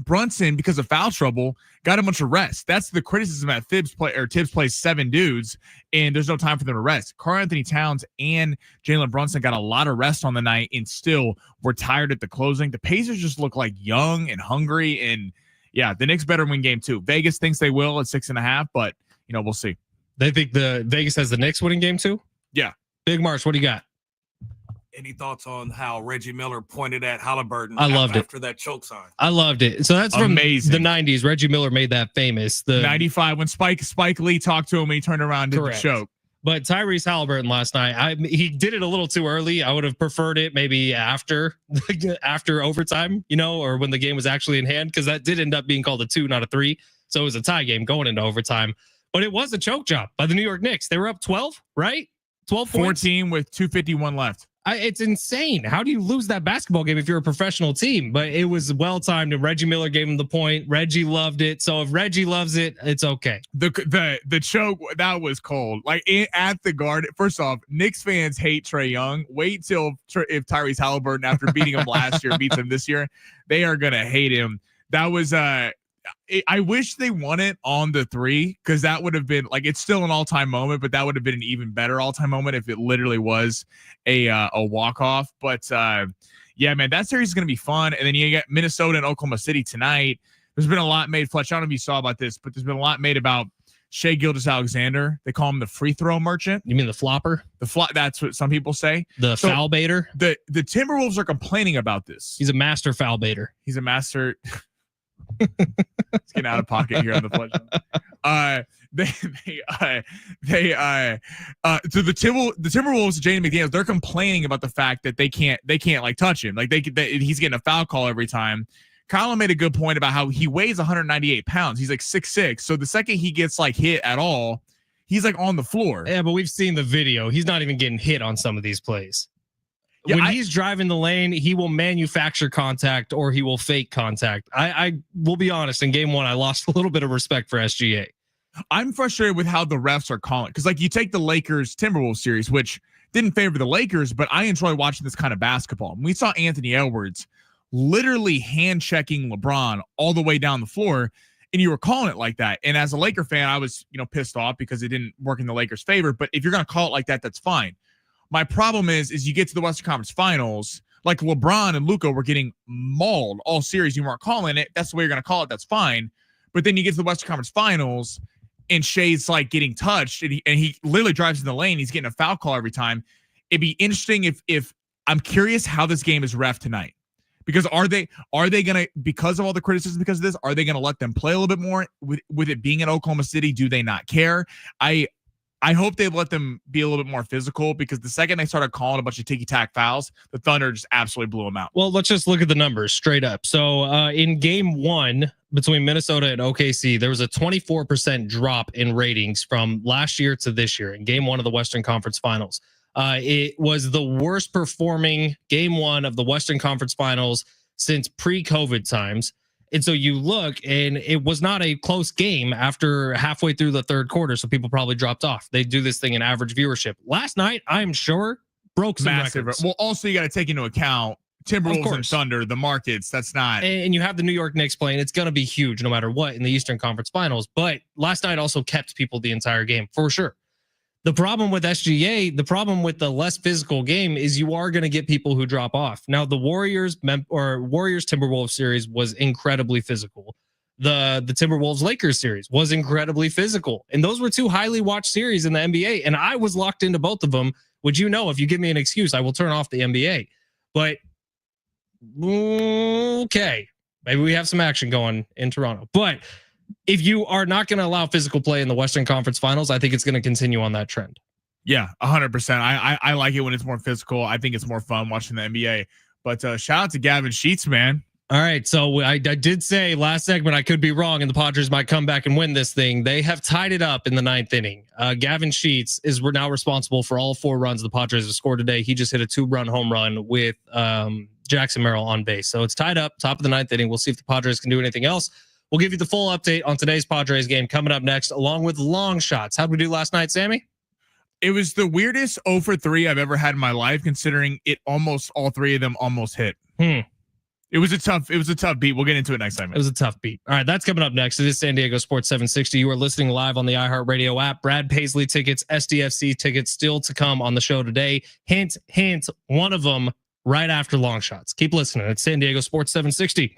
Speaker 1: Brunson, because of foul trouble, got a bunch of rest. That's the criticism at Tibbs plays 7 dudes, and there's no time for them to rest. Karl-Anthony Towns and Jalen Brunson got a lot of rest on the night and still were tired at the closing. The Pacers just look like young and hungry, and yeah, the Knicks better win game 2. Vegas thinks they will at 6.5, but we'll see.
Speaker 2: They think the Vegas has the Knicks winning game 2?
Speaker 1: Yeah.
Speaker 2: Big Marsh, what do you got?
Speaker 4: Any thoughts on how Reggie Miller pointed at Haliburton after that choke sign?
Speaker 2: I loved it. So that's from
Speaker 1: amazing.
Speaker 2: The 90s. Reggie Miller made that famous. The
Speaker 1: 95 when Spike Lee talked to him and he turned around and did the choke.
Speaker 2: But Tyrese Haliburton last night, he did it a little too early. I would have preferred it maybe after overtime, or when the game was actually in hand, because that did end up being called a 2, not a 3. So it was a tie game going into overtime. But it was a choke job by the New York Knicks. They were up 12, right? 12 points.
Speaker 1: 14 with 2:51 left.
Speaker 2: It's insane. How do you lose that basketball game if you're a professional team? But it was well timed, and Reggie Miller gave him the point. Reggie loved it. So if Reggie loves it, it's okay.
Speaker 1: The choke, that was cold. At the Garden. First off, Knicks fans hate Trae Young. Wait till if Tyrese Haliburton, after beating him last year, beats him this year, they are gonna hate him. That was I wish they won it on the 3, because that would have been it's still an all-time moment, but that would have been an even better all-time moment if it literally was a walk-off. But yeah, man, that series is going to be fun. And then you get Minnesota and Oklahoma City tonight. There's been a lot made, Fletch, I don't know if you saw about this, but there's been a lot made about Shai Gilgeous-Alexander. They call him the free throw merchant.
Speaker 2: You mean the flopper?
Speaker 1: That's what some people say.
Speaker 2: Foul baiter?
Speaker 1: The Timberwolves are complaining about this.
Speaker 2: He's a master foul baiter.
Speaker 1: He's a master... It's getting out of pocket here on the Fletch. So the Timberwolves, Jaden McDaniels, they're complaining about the fact that they can't touch him. He's getting a foul call every time. Colin made a good point about how he weighs 198 pounds. He's 6'6". So the second he gets hit at all, he's on the floor.
Speaker 2: Yeah, but we've seen the video. He's not even getting hit on some of these plays. Yeah, when he's driving the lane, he will manufacture contact or he will fake contact. I will be honest, in game 1, I lost a little bit of respect for SGA.
Speaker 1: I'm frustrated with how the refs are calling. Because you take the Lakers-Timberwolves series, which didn't favor the Lakers, but I enjoy watching this kind of basketball. We saw Anthony Edwards literally hand-checking LeBron all the way down the floor, and you were calling it like that. And as a Laker fan, I was pissed off because it didn't work in the Lakers' favor. But if you're going to call it like that, that's fine. My problem is you get to the Western Conference Finals, LeBron and Luka were getting mauled all series. You weren't calling it. That's the way you're going to call it. That's fine. But then you get to the Western Conference Finals, and Shai's getting touched, and he literally drives in the lane. He's getting a foul call every time. It'd be interesting if I'm curious how this game is ref tonight, because are they going to, because of all the criticism because of this, are they going to let them play a little bit more with it being in Oklahoma City? Do they not care? I hope they let them be a little bit more physical, because the second they started calling a bunch of ticky-tack fouls, the Thunder just absolutely blew them out.
Speaker 2: Well, let's just look at the numbers straight up. So in game 1 between Minnesota and OKC, there was a 24% drop in ratings from last year to this year in game 1 of the Western Conference Finals. It was the worst performing game 1 of the Western Conference Finals since pre-COVID times. And so you look, and it was not a close game after halfway through the third quarter. So people probably dropped off. They do this thing in average viewership. Last night, I'm sure broke some
Speaker 1: massive
Speaker 2: records.
Speaker 1: Well, also you got to take into account Timberwolves and Thunder, the markets. That's not.
Speaker 2: And you have the New York Knicks playing. It's going to be huge no matter what in the Eastern Conference Finals. But last night also kept people the entire game for sure. The problem with SGA, the problem with the less physical game is you are going to get people who drop off. Now, the Warriors Timberwolves series was incredibly physical. The Timberwolves Lakers series was incredibly physical. And those were two highly watched series in the NBA. And I was locked into both of them, which, if you give me an excuse, I will turn off the NBA. But okay, maybe we have some action going in Toronto. But if you are not going to allow physical play in the Western Conference Finals, I think it's going to continue on that trend.
Speaker 1: Yeah, 100%. I like it when it's more physical. I think it's more fun watching the NBA. But shout out to Gavin Sheets, man.
Speaker 2: All right, so I did say last segment I could be wrong, and the Padres might come back and win this thing. They have tied it up in the 9th inning. Gavin Sheets is now responsible for all 4 runs the Padres have scored today. He just hit a 2-run home run with Jackson Merrill on base. So it's tied up, top of the 9th inning. We'll see if the Padres can do anything else. We'll give you the full update on today's Padres game coming up next, along with long shots. How'd we do last night, Sammy?
Speaker 1: It was the weirdest 0 for 3 I've ever had in my life, considering it almost all 3 of them almost hit. It was a tough beat. We'll get into it next time.
Speaker 2: It was a tough beat. All right, that's coming up next. It is San Diego Sports 760. You are listening live on the iHeartRadio app. Brad Paisley tickets, SDFC tickets still to come on the show today. Hint, hint, one of them right after long shots. Keep listening. It's San Diego Sports 760.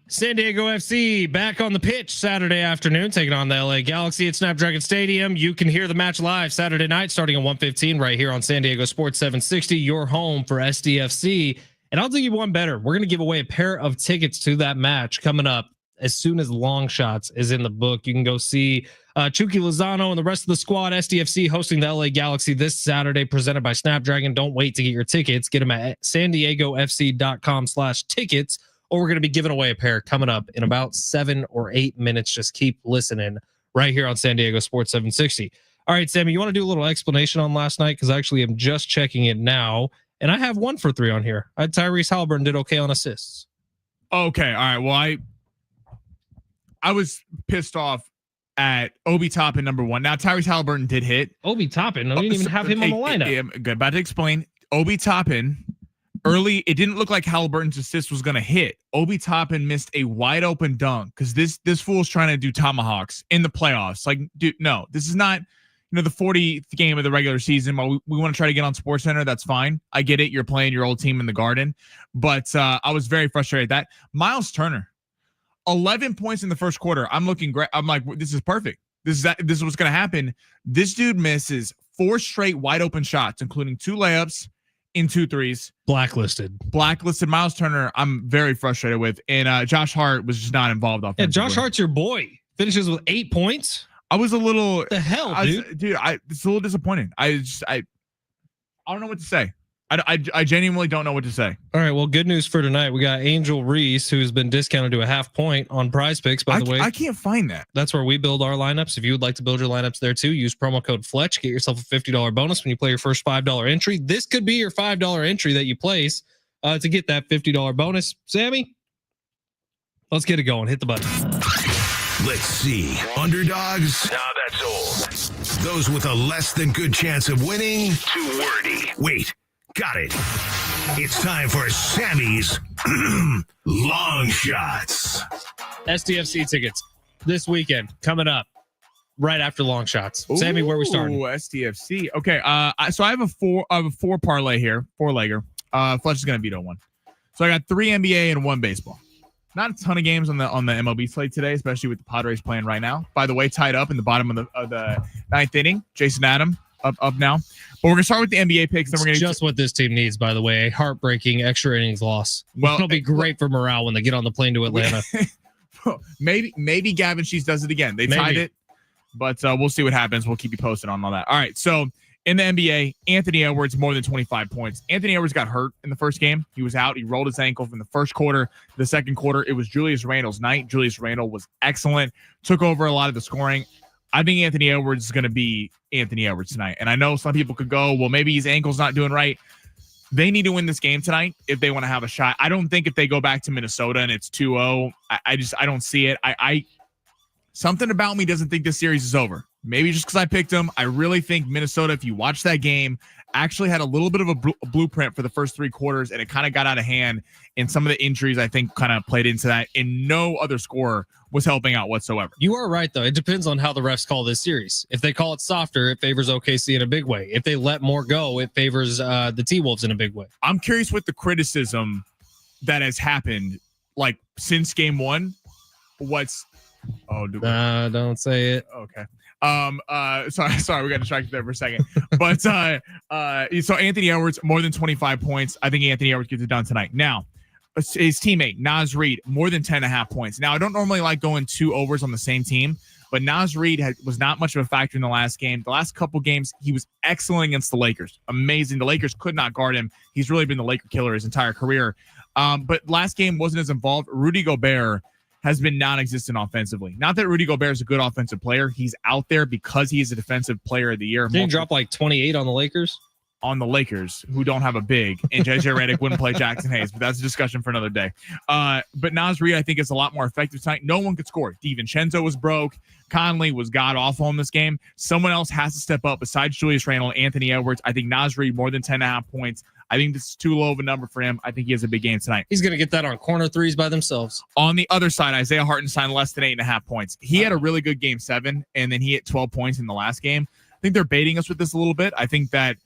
Speaker 2: San Diego FC back on the pitch Saturday afternoon, taking on the LA Galaxy at Snapdragon Stadium. You can hear the match live Saturday night starting at 1:15 right here on San Diego Sports 760, your home for SDFC. And I'll do you one better. We're going to give away a pair of tickets to that match coming up as soon as Long Shots is in the book. You can go see Chucky Lozano and the rest of the squad. SDFC hosting the LA Galaxy this Saturday, presented by Snapdragon. Don't wait to get your tickets. Get them at sandiegofc.com/tickets. Or we're going to be giving away a pair coming up in about 7 or 8 minutes. Just keep listening right here on San Diego Sports 760. All right, Sammy, you want to do a little explanation on last night? Because actually I'm just checking it now, and I have 1 for 3 on here. Tyrese Haliburton did okay on assists.
Speaker 1: Okay, all right. Well, I was pissed off at Obi Toppin, number 1. Now, Tyrese Haliburton did hit.
Speaker 2: Obi Toppin? No, we didn't even have him on the lineup.
Speaker 1: About to explain. Obi Toppin... Early, it didn't look like Haliburton's assist was going to hit. Obi Toppin missed a wide open dunk because this fool's trying to do tomahawks in the playoffs. Like, dude, no, this is not, the 40th game of the regular season. While we want to try to get on SportsCenter, that's fine. I get it. You're playing your old team in the Garden, but I was very frustrated at that. Miles Turner, 11 points in the first quarter. I'm looking great. I'm like, this is perfect. This is what's going to happen. This dude misses 4 straight wide open shots, including 2 layups. In 2 threes. Blacklisted Miles Turner, I'm very frustrated with. And Josh Hart was just not involved offensively.
Speaker 2: Yeah, Josh Hart's your boy. Finishes with 8 points.
Speaker 1: I was a little...
Speaker 2: What the hell, dude?
Speaker 1: It's a little disappointing. I don't know what to say. I genuinely don't know what to say.
Speaker 2: All right, well, good news for tonight. We got Angel Reese, who's been discounted to a half point on Prize Picks, by the way.
Speaker 1: I can't find that.
Speaker 2: That's where we build our lineups. If you would like to build your lineups there too, use promo code Fletch. Get yourself a $50 bonus when you play your first $5 entry. This could be your $5 entry that you place to get that $50 bonus. Sammy, let's get it going. Hit the button.
Speaker 3: Let's see. Underdogs? Nah, that's old. Those with a less than good chance of winning? Too wordy. Wait. Got it. It's time for Sammy's Long Shots.
Speaker 2: SDFC tickets this weekend coming up right after Long Shots.
Speaker 1: Ooh,
Speaker 2: Sammy, where are we starting?
Speaker 1: SDFC. Okay. So I have a 4 parlay here, 4-legger. Fletch is gonna veto one. So I got 3 NBA and 1 baseball. Not a ton of games on the MLB slate today, especially with the Padres playing right now. By the way, tied up in the bottom of the 9th inning. Jason Adam up now. But we're gonna start with the NBA picks. Then we're gonna
Speaker 2: just what this team needs, by the way. A heartbreaking extra innings loss. Well, it'll be great for morale when they get on the plane to Atlanta.
Speaker 1: maybe Gavin Sheets does it again. They tied it, but we'll see what happens. We'll keep you posted on all that. All right. So in the NBA, Anthony Edwards more than 25 points. Anthony Edwards got hurt in the first game. He was out. He rolled his ankle from the first quarter to the second quarter. It was Julius Randle's night. Julius Randle was excellent. Took over a lot of the scoring. I think Anthony Edwards is going to be Anthony Edwards tonight. And I know some people could go, well, maybe his ankle's not doing right. They need to win this game tonight if they want to have a shot. I don't think if they go back to Minnesota and it's 2-0, I don't see it. Something about me doesn't think this series is over. Maybe just because I picked them. I really think Minnesota, if you watch that game, actually had a little bit of a blueprint for the first 3 quarters, and it kind of got out of hand. And some of the injuries, I think, kind of played into that. And no other scorer was helping out whatsoever.
Speaker 2: You are right, though. It depends on how the refs call this series. If they call it softer, it favors OKC in a big way. If they let more go, it favors the T-Wolves in a big way.
Speaker 1: I'm curious with the criticism that has happened, like, since game 1.
Speaker 2: Don't say it.
Speaker 1: Okay. Sorry, we got distracted there for a second. But so Anthony Edwards more than 25 points. I think Anthony Edwards gets it done tonight. Now, his teammate Naz Reid more than 10.5 points. Now, I don't normally like going 2 overs on the same team, but Naz Reid was not much of a factor in the last game. The last couple games, he was excellent against the Lakers. Amazing. The Lakers could not guard him. He's really been the Laker killer his entire career. But last game wasn't as involved. Rudy Gobert has been non-existent offensively. Not that Rudy Gobert is a good offensive player. He's out there because he is a defensive player of the year.
Speaker 2: Did he drop like 28 on the Lakers?
Speaker 1: On the Lakers, who don't have a big, and JJ Redick wouldn't play Jackson Hayes, but that's a discussion for another day. But Naz Reid, I think, is a lot more effective tonight. No one could score. DiVincenzo was broke. Conley was god-awful in this game. Someone else has to step up besides Julius Randle and Anthony Edwards. I think Naz Reid more than 10.5 points. I think this is too low of a number for him. I think he has a big game tonight.
Speaker 2: He's going to get that on corner threes by themselves.
Speaker 1: On the other side, Isaiah Hartenstein less than 8.5 points. He had a really good game 7, and then he hit 12 points in the last game. I think they're baiting us with this a little bit. I think that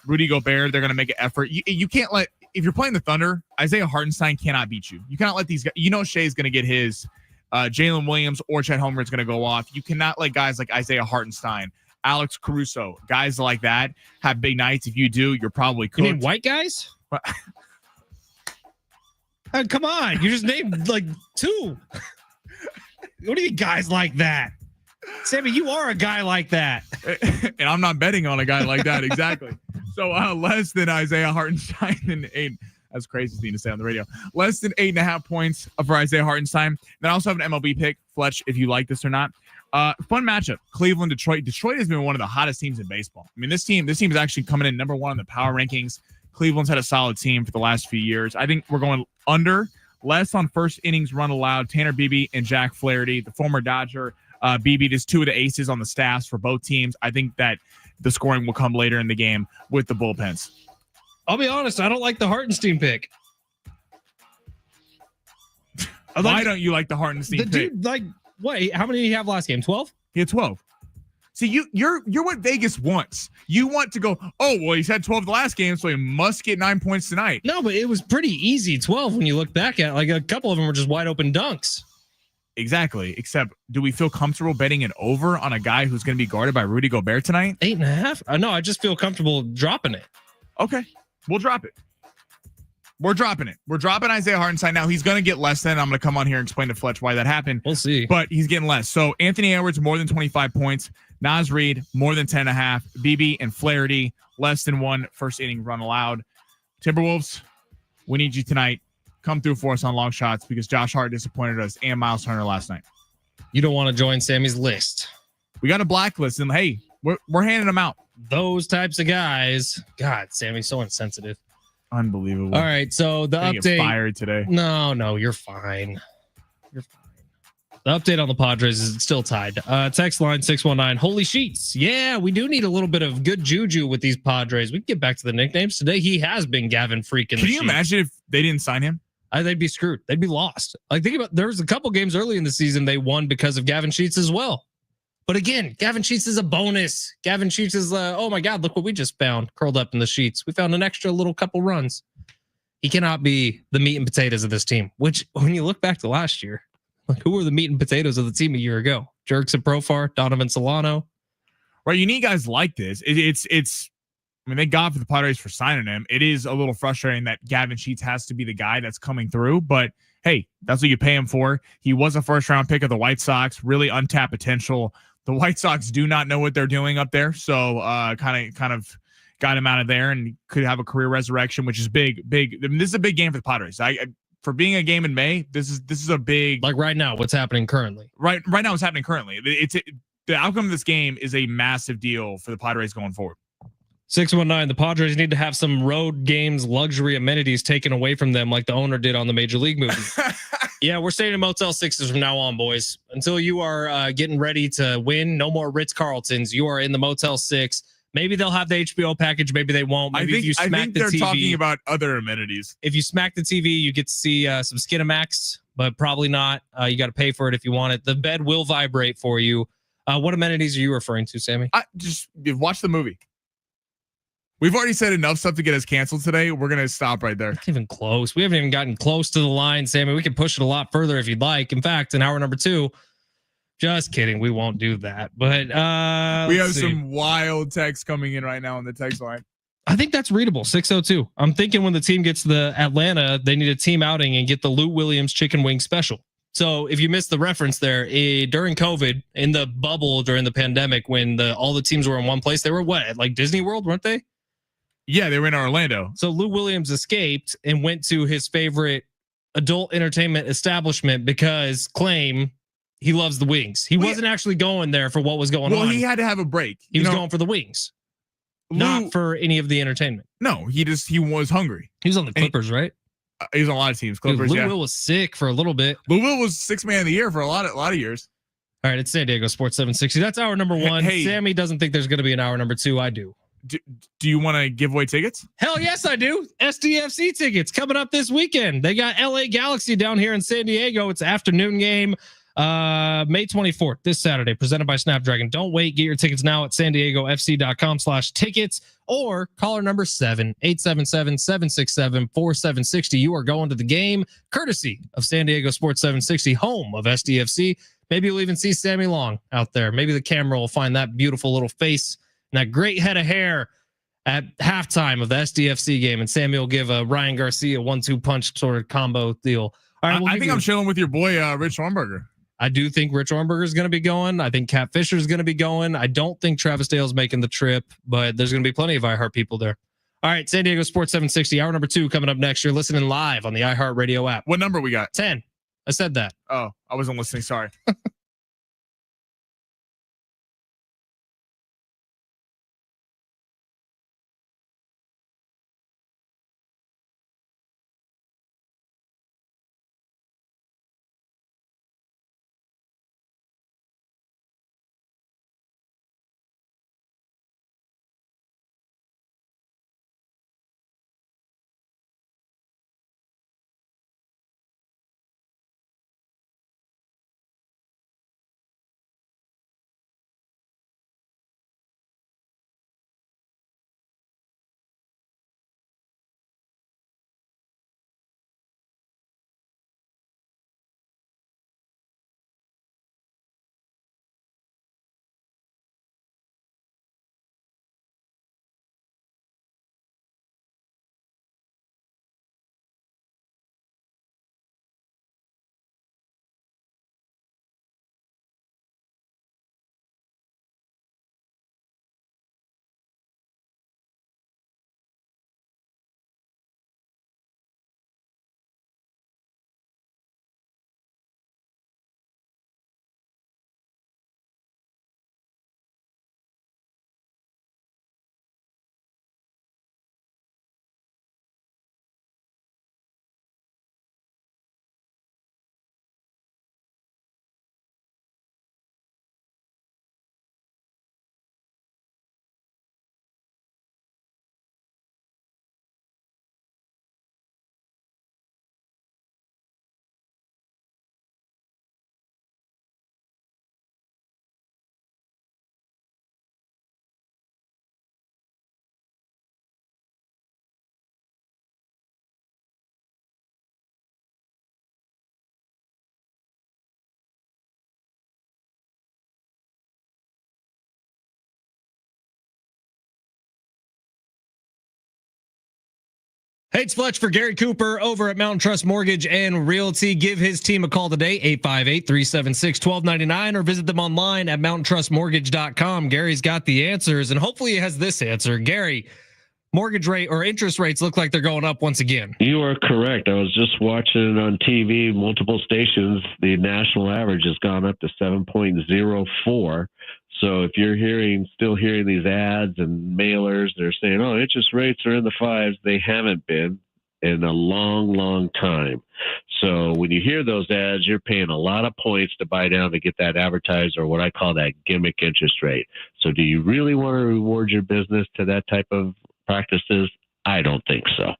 Speaker 1: Rudy Gobert, they're going to make an effort. You can't let if you're playing the Thunder, Isaiah Hartenstein cannot beat you. You cannot let these guys. You know Shea's going to get his. Jalen Williams or Chet Holmgren is going to go off. You cannot let guys like Isaiah Hartenstein, Alex Caruso, guys like that have big nights. If you do, you're probably cooked.
Speaker 2: You mean white guys? Come on, you just named like 2. What do you guys like that? Sammy, you are a guy like that.
Speaker 1: And I'm not betting on a guy like that. Exactly. So less than Isaiah Hartenstein and 8. That's crazy thing to say on the radio. Less than 8.5 points for Isaiah Hartenstein. Then I also have an MLB pick, Fletch, if you like this or not. Fun matchup. Cleveland, Detroit. Detroit has been one of the hottest teams in baseball. I mean, this team is actually coming in number 1 on the power rankings. Cleveland's had a solid team for the last few years. I think we're going under, less on first innings run allowed. Tanner Beebe and Jack Flaherty, the former Dodger. Beebe is 2 of the aces on the staffs for both teams. I think that the scoring will come later in the game with the bullpens.
Speaker 2: I'll be honest, I don't like the Hartenstein pick.
Speaker 1: Why don't you like the Hartenstein pick?
Speaker 2: Dude, like, what? How many did he have last game? 12?
Speaker 1: He had 12. See, you're what Vegas wants. You want to go, oh, well, he's had 12 the last game, so he must get 9 points tonight.
Speaker 2: No, but it was pretty easy, 12, when you look back at it. Like, a couple of them were just wide open dunks.
Speaker 1: Exactly. Except, do we feel comfortable betting an over on a guy who's going to be guarded by Rudy Gobert tonight?
Speaker 2: 8.5? No, I just feel comfortable dropping it.
Speaker 1: Okay. We'll drop it. We're dropping it. We're dropping Isaiah Hartenstein. Now, he's going to get less than. I'm going to come on here and explain to Fletch why that happened.
Speaker 2: We'll see.
Speaker 1: But he's getting less. So, Anthony Edwards, more than 25 points. Naz Reid, more than 10.5. Beebe and Flaherty, less than 1 first inning run allowed. Timberwolves, we need you tonight. Come through for us on long shots because Josh Hart disappointed us and Miles Turner last night.
Speaker 2: You don't want to join Sammy's list.
Speaker 1: We got a blacklist, and hey, we're handing them out.
Speaker 2: Those types of guys. God, Sammy's so insensitive.
Speaker 1: Unbelievable.
Speaker 2: All right, so the update.
Speaker 1: Get fired today.
Speaker 2: No, you're fine. You're fine. The update on the Padres is still tied. Text line 619. Holy sheets. Yeah, we do need a little bit of good juju with these Padres. We can get back to the nicknames. Today, he has been Gavin freaking.
Speaker 1: Can you imagine if they didn't sign him?
Speaker 2: They'd be screwed. They'd be lost. Like, think about, there was a couple games early in the season they won because of Gavin Sheets as well. But again, Gavin Sheets is a bonus. Gavin Sheets is, oh my God, look what we just found curled up in the sheets. We found an extra little couple runs. He cannot be the meat and potatoes of this team, which when you look back to last year, like, who were the meat and potatoes of the team a year ago? Jerkson Profar, Donovan Solano.
Speaker 1: Right, you need guys like this. It's. I mean, thank God for the Padres for signing him. It is a little frustrating that Gavin Sheets has to be the guy that's coming through, but hey, that's what you pay him for. He was a first-round pick of the White Sox, really untapped potential. The White Sox do not know what they're doing up there, so kind of got him out of there and could have a career resurrection, which is big. I mean, this is a big game for the Padres. For being a game in May, this is a big.
Speaker 2: Like right now, what's happening currently?
Speaker 1: Right now, what's happening currently. The outcome of this game is a massive deal for the Padres going forward.
Speaker 2: 619, the Padres need to have some road games luxury amenities taken away from them like the owner did on the Major League movie. Yeah, we're staying in Motel 6s from now on, boys. Until you are getting ready to win, no more Ritz-Carltons. You are in the Motel 6. Maybe they'll have the HBO package. Maybe they won't. Maybe
Speaker 1: I think they're talking about other amenities.
Speaker 2: If you smack the TV, you get to see some Skinamax, but probably not. You got to pay for it if you want it. The bed will vibrate for you. What amenities are you referring to, Sammy?
Speaker 1: Just watch the movie. We've already said enough stuff to get us canceled today. We're going to stop right there.
Speaker 2: Not even close. We haven't even gotten close to the line, Sammy. We can push it a lot further if you'd like. In fact, in hour number 2, just kidding. We won't do that. But
Speaker 1: we have some wild text coming in right now on the text line.
Speaker 2: I think that's readable. 602. I'm thinking when the team gets to the Atlanta, they need a team outing and get the Lou Williams chicken wing special. So if you missed the reference there, during COVID, in the bubble during the pandemic, when all the teams were in one place, they were what, at like Disney World, weren't they?
Speaker 1: Yeah, they were in Orlando.
Speaker 2: So Lou Williams escaped and went to his favorite adult entertainment establishment because he loves the wings. He wasn't actually going there for what was going on.
Speaker 1: Well, he had to have a break.
Speaker 2: He was going for the wings, not for any of the entertainment.
Speaker 1: No, he was hungry.
Speaker 2: He was on the Clippers, right?
Speaker 1: He was on a lot of teams. Clippers,
Speaker 2: Lou Will was sick for a little bit.
Speaker 1: Lou Will was 6th man of the year for a lot of years.
Speaker 2: All right, it's San Diego Sports 760. That's hour number 1. Hey, Sammy doesn't think there's going to be an hour number 2. I do.
Speaker 1: Do you want to give away tickets?
Speaker 2: Hell yes, I do. SDFC tickets coming up this weekend. They got LA Galaxy down here in San Diego. It's an afternoon game. May 24th, this Saturday, presented by Snapdragon. Don't wait. Get your tickets now at sandiegofc.com/tickets or caller number 7-877-767-4760. You are going to the game courtesy of San Diego Sports 760, home of SDFC. Maybe you'll even see Sammy Long out there. Maybe the camera will find that beautiful little face and that great head of hair at halftime of the SDFC game, and Sammy will give a Ryan Garcia 1-2 punch sort of combo deal. All right,
Speaker 1: I think I'm chilling with your boy, Rich Ornberger.
Speaker 2: I do think Rich Ornberger is going to be going. I think Cat Fisher is going to be going. I don't think Travis Dale's making the trip, but there's going to be plenty of iHeart people there. All right, San Diego Sports 760, hour number 2 coming up next. You're listening live on the iHeartRadio app.
Speaker 1: What number we got?
Speaker 2: 10. I said that.
Speaker 1: Oh, I wasn't listening. Sorry.
Speaker 2: Hey, it's Fletch for Gary Cooper over at Mountain Trust Mortgage and Realty. Give his team a call today, 858-376-1299, or visit them online at mountaintrustmortgage.com. Gary's got the answers, and hopefully he has this answer. Gary, mortgage rate or interest rates look like they're going up once again.
Speaker 5: You are correct. I was just watching it on TV, multiple stations. The national average has gone up to 7.04. So if you're still hearing these ads and mailers, they're saying, oh, interest rates are in the 5s. They haven't been in a long, long time. So when you hear those ads, you're paying a lot of points to buy down to get that advertised, or what I call that gimmick interest rate. So do you really want to reward your business to that type of practices? I don't think so.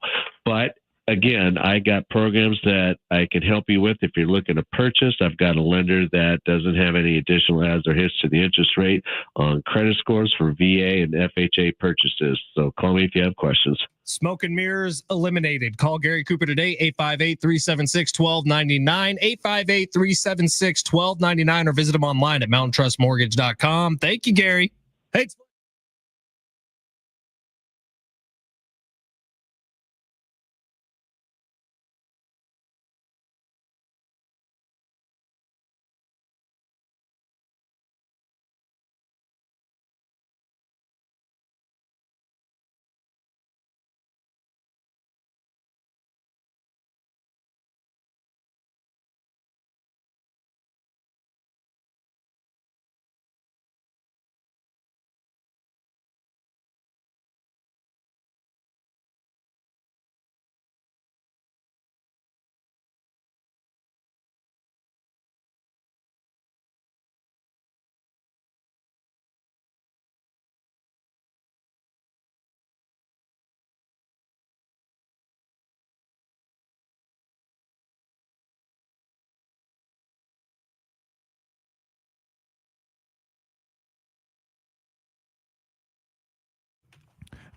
Speaker 5: But again, I got programs that I can help you with if you're looking to purchase. I've got a lender that doesn't have any additional ads or hits to the interest rate on credit scores for VA and FHA purchases. So call me if you have questions.
Speaker 2: Smoke and mirrors eliminated. Call Gary Cooper today, 858-376-1299, 858-376-1299, or visit him online at mountaintrustmortgage.com. Thank you, Gary. Hey,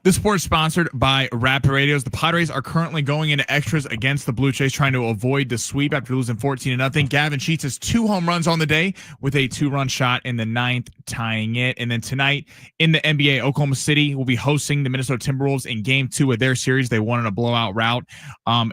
Speaker 1: This sport's sponsored by Rapid Radios. The Padres are currently going into extras against the Blue Jays, trying to avoid the sweep after losing 14-0. Gavin Sheets has 2 home runs on the day with a 2-run shot in the 9th, tying it. And then tonight in the NBA, Oklahoma City will be hosting the Minnesota Timberwolves in Game 2 of their series. They won in a blowout rout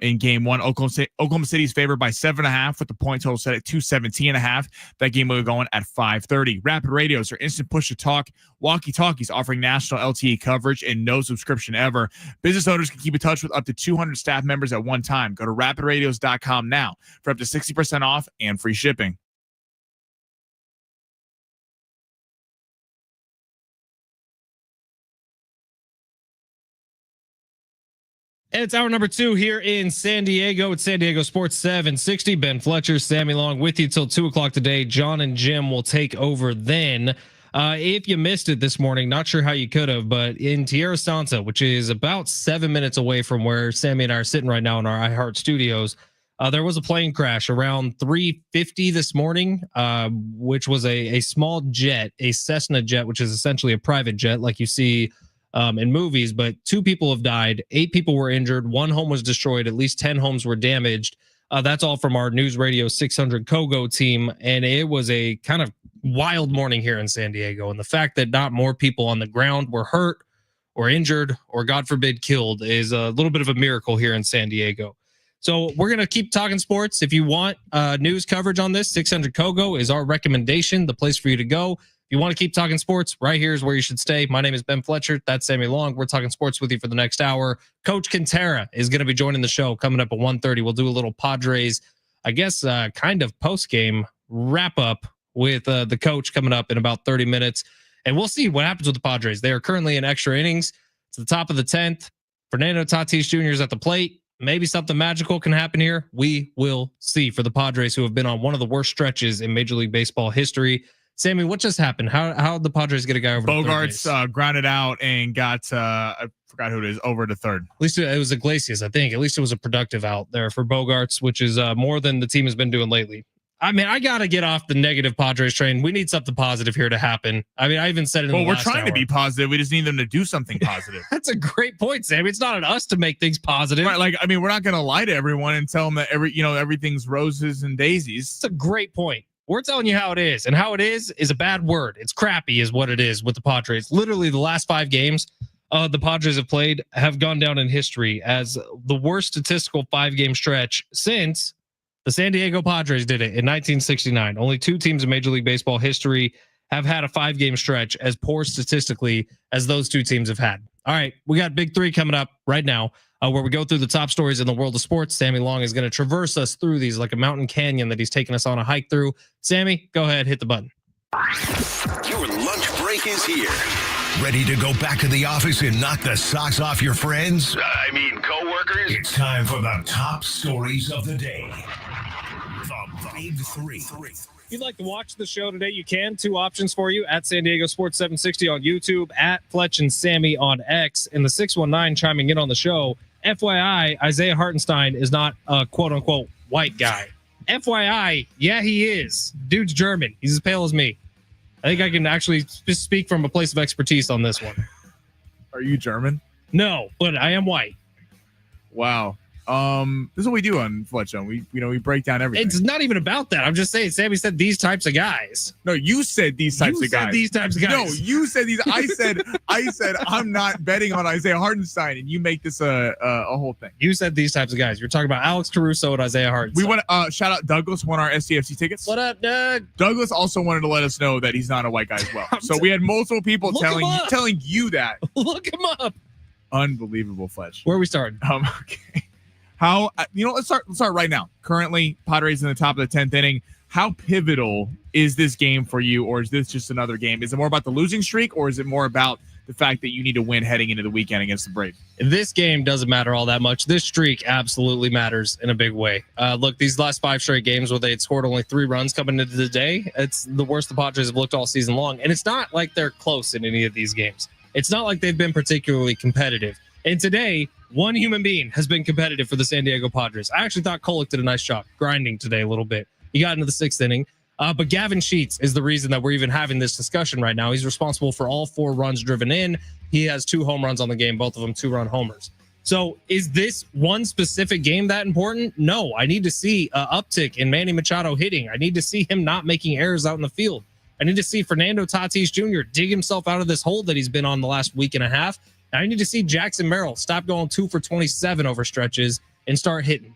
Speaker 1: in Game 1. Oklahoma City's favored by 7.5 with the point total set at 217.5. That game will be going at 5:30. Rapid Radios are instant push-to-talk walkie-talkies offering national LTE coverage and no subscription ever. Business owners can keep in touch with up to 200 staff members at one time. Go to rapidradios.com now for up to 60% off and free shipping.
Speaker 2: And it's hour number 2 here in San Diego. It's San Diego Sports 760. Ben Fletcher, Sammy Long with you till 2 o'clock today. John and Jim will take over then. If you missed it this morning, not sure how you could have, but in Tierra Santa, which is about 7 minutes away from where Sammy and I are sitting right now in our iHeart studios, there was a plane crash around 3:50 this morning, which was a small jet, a Cessna jet, which is essentially a private jet like you see in movies. But 2 people have died, 8 people were injured, 1 home was destroyed, at least 10 homes were damaged. That's all from our News Radio 600 Kogo team, and it was a kind of wild morning here in San Diego. And the fact that not more people on the ground were hurt or injured or, God forbid, killed is a little bit of a miracle here in San Diego. So we're going to keep talking sports. If you want news coverage on this, 600 Kogo is our recommendation, the place for you to go. If you want to keep talking sports, right here is where you should stay. My name is Ben Fletcher. That's Sammy Long. We're talking sports with you for the next hour. Coach Kentera is going to be joining the show coming up at 1:30. We'll do a little Padres, I guess, kind of post-game wrap-up with the coach coming up in about 30 minutes. And we'll see what happens with the Padres. They are currently in extra innings. It's the top of the 10th. Fernando Tatis Jr. is at the plate. Maybe something magical can happen here. We will see for the Padres, who have been on one of the worst stretches in Major League Baseball history. Sammy, what just happened? How did the Padres get a guy over to third base?
Speaker 1: Bogarts grounded out and got, I forgot who it is, over to third.
Speaker 2: At least it was Iglesias, I think. At least it was a productive out there for Bogarts, which is more than the team has been doing lately. I mean, I got to get off the negative Padres train. We need something positive here to happen. I mean, I even said it in the last
Speaker 1: we're trying
Speaker 2: hour.
Speaker 1: to be positive. We just need them to do something positive.
Speaker 2: That's a great point, Sammy. It's not on us to make things positive.
Speaker 1: Right, like, I mean, we're not going to lie to everyone and tell them that everything's roses and daisies.
Speaker 2: It's a great point. We're telling you how it is, and how it is a bad word. It's crappy is what it is with the Padres. Literally the last 5 games the Padres have played have gone down in history as the worst statistical 5-game stretch since the San Diego Padres did it in 1969. Only 2 teams in Major League Baseball history have had a 5-game stretch as poor statistically as those 2 teams have had. All right, we got Big 3 coming up right now, where we go through the top stories in the world of sports. Sammy Long is going to traverse us through these like a mountain canyon that he's taking us on a hike through. Sammy, go ahead, hit the button.
Speaker 3: Your lunch break is here. Ready to go back to the office and knock the socks off your friends? Coworkers? It's time for the top stories of the day. The Big 3.
Speaker 2: If you'd like to watch the show today, you can. 2 options for you: at San Diego Sports 760 on YouTube, at Fletch and Sammy on X, and the 619 chiming in on the show. FYI, Isaiah Hartenstein is not a quote-unquote white guy. FYI, yeah, he is. Dude's German. He's as pale as me. I think I can actually speak from a place of expertise on this one.
Speaker 1: Are you German?
Speaker 2: No, but I am white.
Speaker 1: Wow. This is what we do on Fletch Zone. We break down everything.
Speaker 2: It's not even about that. I'm just saying, Sammy said these types of guys.
Speaker 1: No, you said these types of guys.
Speaker 2: These types of guys.
Speaker 1: No, you said these. I said I'm not betting on Isaiah Hartenstein, and you make this a whole thing.
Speaker 2: You said these types of guys. You're talking about Alex Caruso and Isaiah Hartenstein.
Speaker 1: We want to shout out Douglas, won our SCFC tickets.
Speaker 2: What up, Doug?
Speaker 1: Douglas also wanted to let us know that he's not a white guy as well. So we had multiple people telling you that.
Speaker 2: Look him up.
Speaker 1: Unbelievable, Fletch.
Speaker 2: Where are we starting?
Speaker 1: Okay. How let's start right now. Currently, Padres in the top of the 10th inning. How pivotal is this game for you, or is this just another game? Is it more about the losing streak, or is it more about the fact that you need to win heading into the weekend against the Braves?
Speaker 2: This game doesn't matter all that much. This streak absolutely matters in a big way. Look, these last 5 straight games where they had scored only 3 runs coming into the day, it's the worst the Padres have looked all season long. And it's not like they're close in any of these games. It's not like they've been particularly competitive. And today, one human being has been competitive for the San Diego Padres. I actually thought Kolek did a nice job grinding today a little bit. He got into the 6th inning. But Gavin Sheets is the reason that we're even having this discussion right now. He's responsible for all 4 runs driven in. He has 2 home runs on the game, both of them 2-run homers. So is this one specific game that important? No, I need to see an uptick in Manny Machado hitting. I need to see him not making errors out in the field. I need to see Fernando Tatis Jr. dig himself out of this hole that he's been on the last week and a half. And I need to see Jackson Merrill stop going 2 for 27 over stretches and start hitting.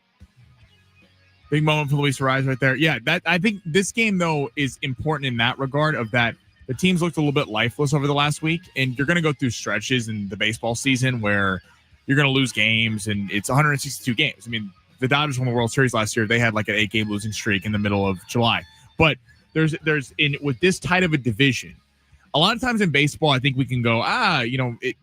Speaker 1: Big moment for Luis Arraez right there. Yeah, that I think this game, though, is important in that regard of that the teams looked a little bit lifeless over the last week, and you're going to go through stretches in the baseball season where you're going to lose games, and it's 162 games. I mean, the Dodgers won the World Series last year. They had like an 8-game losing streak in the middle of July. But there's with this tight of a division, a lot of times in baseball, I think we can go,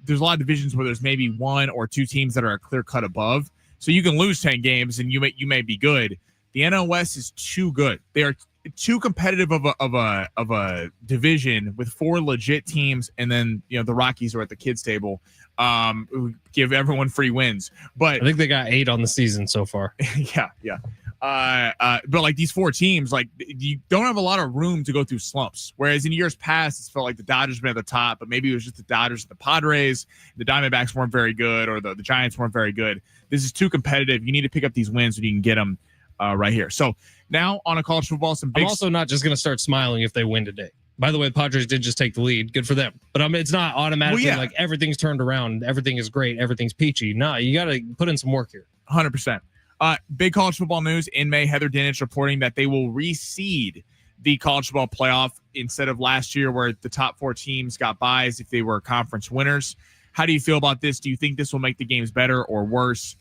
Speaker 1: there's a lot of divisions where there's maybe 1 or 2 teams that are a clear cut above. So you can lose 10 games and you may be good. The NL West is too good. They are too competitive of a division with 4 legit teams, and then the Rockies are at the kids table, who give everyone free wins. But
Speaker 2: I think they got 8 on the season so far.
Speaker 1: yeah. But like these 4 teams, like you don't have a lot of room to go through slumps. Whereas in years past, it's felt like the Dodgers been at the top, but maybe it was just the Dodgers and the Padres. The Diamondbacks weren't very good, or the Giants weren't very good. This is too competitive. You need to pick up these wins when you can get them right here. So now on a college football, I'm
Speaker 2: also not just going to start smiling if they win today. By the way, the Padres did just take the lead. Good for them. But it's not automatically like everything's turned around. Everything is great. Everything's peachy. No, you got to put in some work here.
Speaker 1: 100%. Big college football news in May. Heather Dinich reporting that they will reseed the college football playoff instead of last year where the top 4 teams got byes if they were conference winners. How do you feel about this? Do you think this will make the games better or worse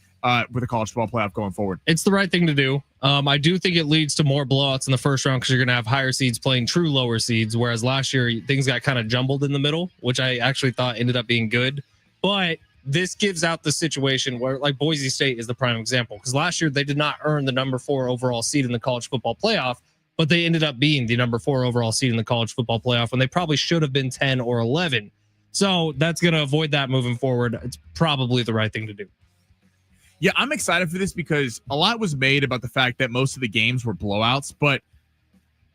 Speaker 1: with the college football playoff going forward?
Speaker 2: It's the right thing to do. I do think it leads to more blowouts in the first round because you're going to have higher seeds playing true lower seeds, whereas last year things got kind of jumbled in the middle, which I actually thought ended up being good. But this gives out the situation where, like, Boise State is the prime example, because last year they did not earn the number 4 overall seed in the college football playoff, but they ended up being the number 4 overall seed in the college football playoff when they probably should have been 10 or 11. So that's going to avoid that moving forward. It's probably the right thing to do.
Speaker 1: Yeah, I'm excited for this because a lot was made about the fact that most of the games were blowouts, but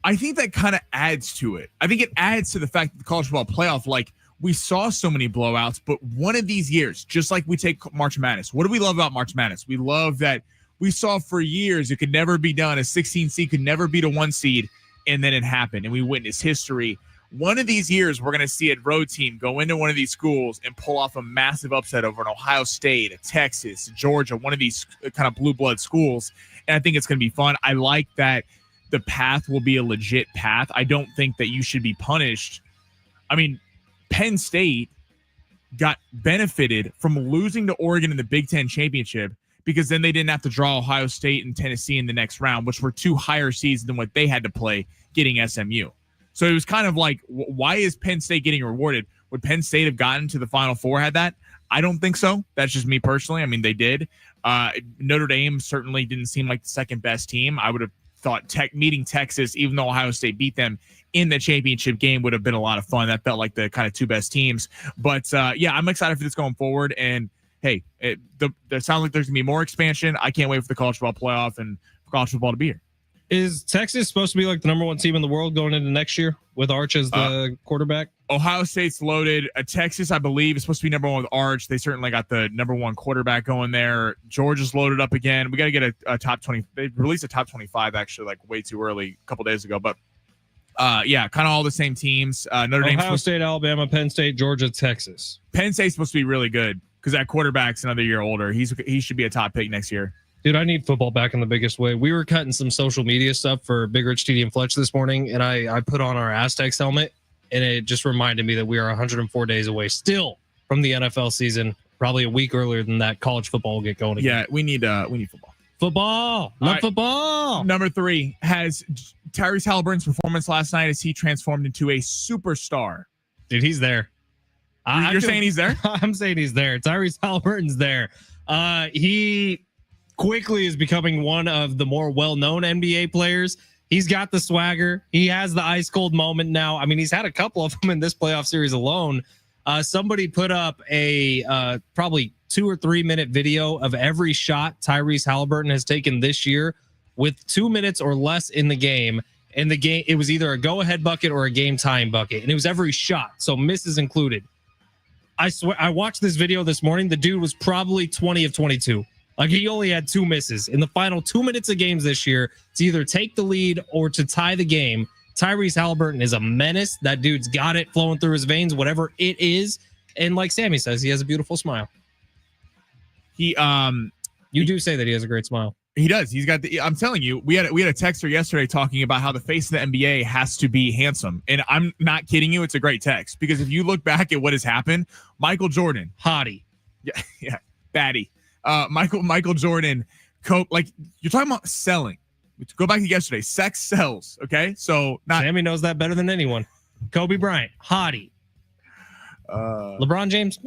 Speaker 1: I think that kind of adds to it. I think it adds to the fact that the college football playoff, like, we saw so many blowouts, but one of these years, just like we take March Madness, what do we love about March Madness? We love that we saw for years it could never be done. A 16 seed could never beat a 1 seed, and then it happened, and we witnessed history. One of these years, we're going to see a road team go into one of these schools and pull off a massive upset over an Ohio State, a Texas, Georgia, one of these kind of blue blood schools, and I think it's going to be fun. I like that the path will be a legit path. I don't think that you should be punished. I mean, Penn State got benefited from losing to Oregon in the Big Ten championship because then they didn't have to draw Ohio State and Tennessee in the next round, which were 2 higher seeds than what they had to play getting SMU. So it was kind of like, why is Penn State getting rewarded? Would Penn State have gotten to the Final Four had that? I don't think so. That's just me personally. I mean, they did. Notre Dame certainly didn't seem like the second best team. I would have thought meeting Texas, even though Ohio State beat them in the championship game, would have been a lot of fun. That felt like the kind of 2 best teams. But yeah, I'm excited for this going forward. And hey, it sounds like there's going to be more expansion. I can't wait for the college football playoff and for college football to be here.
Speaker 2: Is Texas supposed to be like the number 1 team in the world going into next year with Arch as the quarterback?
Speaker 1: Ohio State's loaded. Texas, I believe, is supposed to be number 1 with Arch. They certainly got the number 1 quarterback going there. Georgia's loaded up again. We got to get a top 20. They released a top 25 actually like way too early a couple days ago. But yeah, kind of all the same teams. Notre Dame,
Speaker 2: Ohio State, Alabama, Penn State, Georgia, Texas.
Speaker 1: Penn State's supposed to be really good because that quarterback's another year older. He should be a top pick next year.
Speaker 2: Dude, I need football back in the biggest way. We were cutting some social media stuff for Big Rich, TD, and Fletch this morning, and I put on our Aztecs helmet, and it just reminded me that we are 104 days away still from the NFL season. Probably a week earlier than that, college football will get going again.
Speaker 1: Yeah, we need football.
Speaker 2: Football. Love football.
Speaker 1: Number 3 has Tyrese Haliburton's performance last night as he transformed into a superstar.
Speaker 2: Dude, he's there.
Speaker 1: You're saying he's there?
Speaker 2: I'm saying he's there. Tyrese Haliburton's there. He quickly is becoming one of the more well-known NBA players. He's got the swagger. He has the ice cold moment now. I mean, he's had a couple of them in this playoff series alone. Somebody put up a probably 2 or 3 minute video of every shot Tyrese Haliburton has taken this year with 2 minutes or less in the game. in the game. It was either a go-ahead bucket or a game-tying bucket, and it was every shot, so misses included. I swear, I watched this video this morning. The dude was probably 20 of 22. Like, he only had 2 misses. In the final 2 minutes of games this year, to either take the lead or to tie the game, Tyrese Haliburton is a menace. That dude's got it flowing through his veins, whatever it is. And like Sammy says, he has a beautiful smile. You do say that he has a great smile.
Speaker 1: He does. He's got the. I'm telling you, we had a texter yesterday talking about how the face of the NBA has to be handsome, and I'm not kidding you. It's a great text because if you look back at what has happened, Michael Jordan,
Speaker 2: hottie,
Speaker 1: yeah, baddie, Michael Jordan, like you're talking about selling. Go back to yesterday. Sex sells. Okay, so
Speaker 2: Sammy knows that better than anyone. Kobe Bryant, hottie. LeBron James,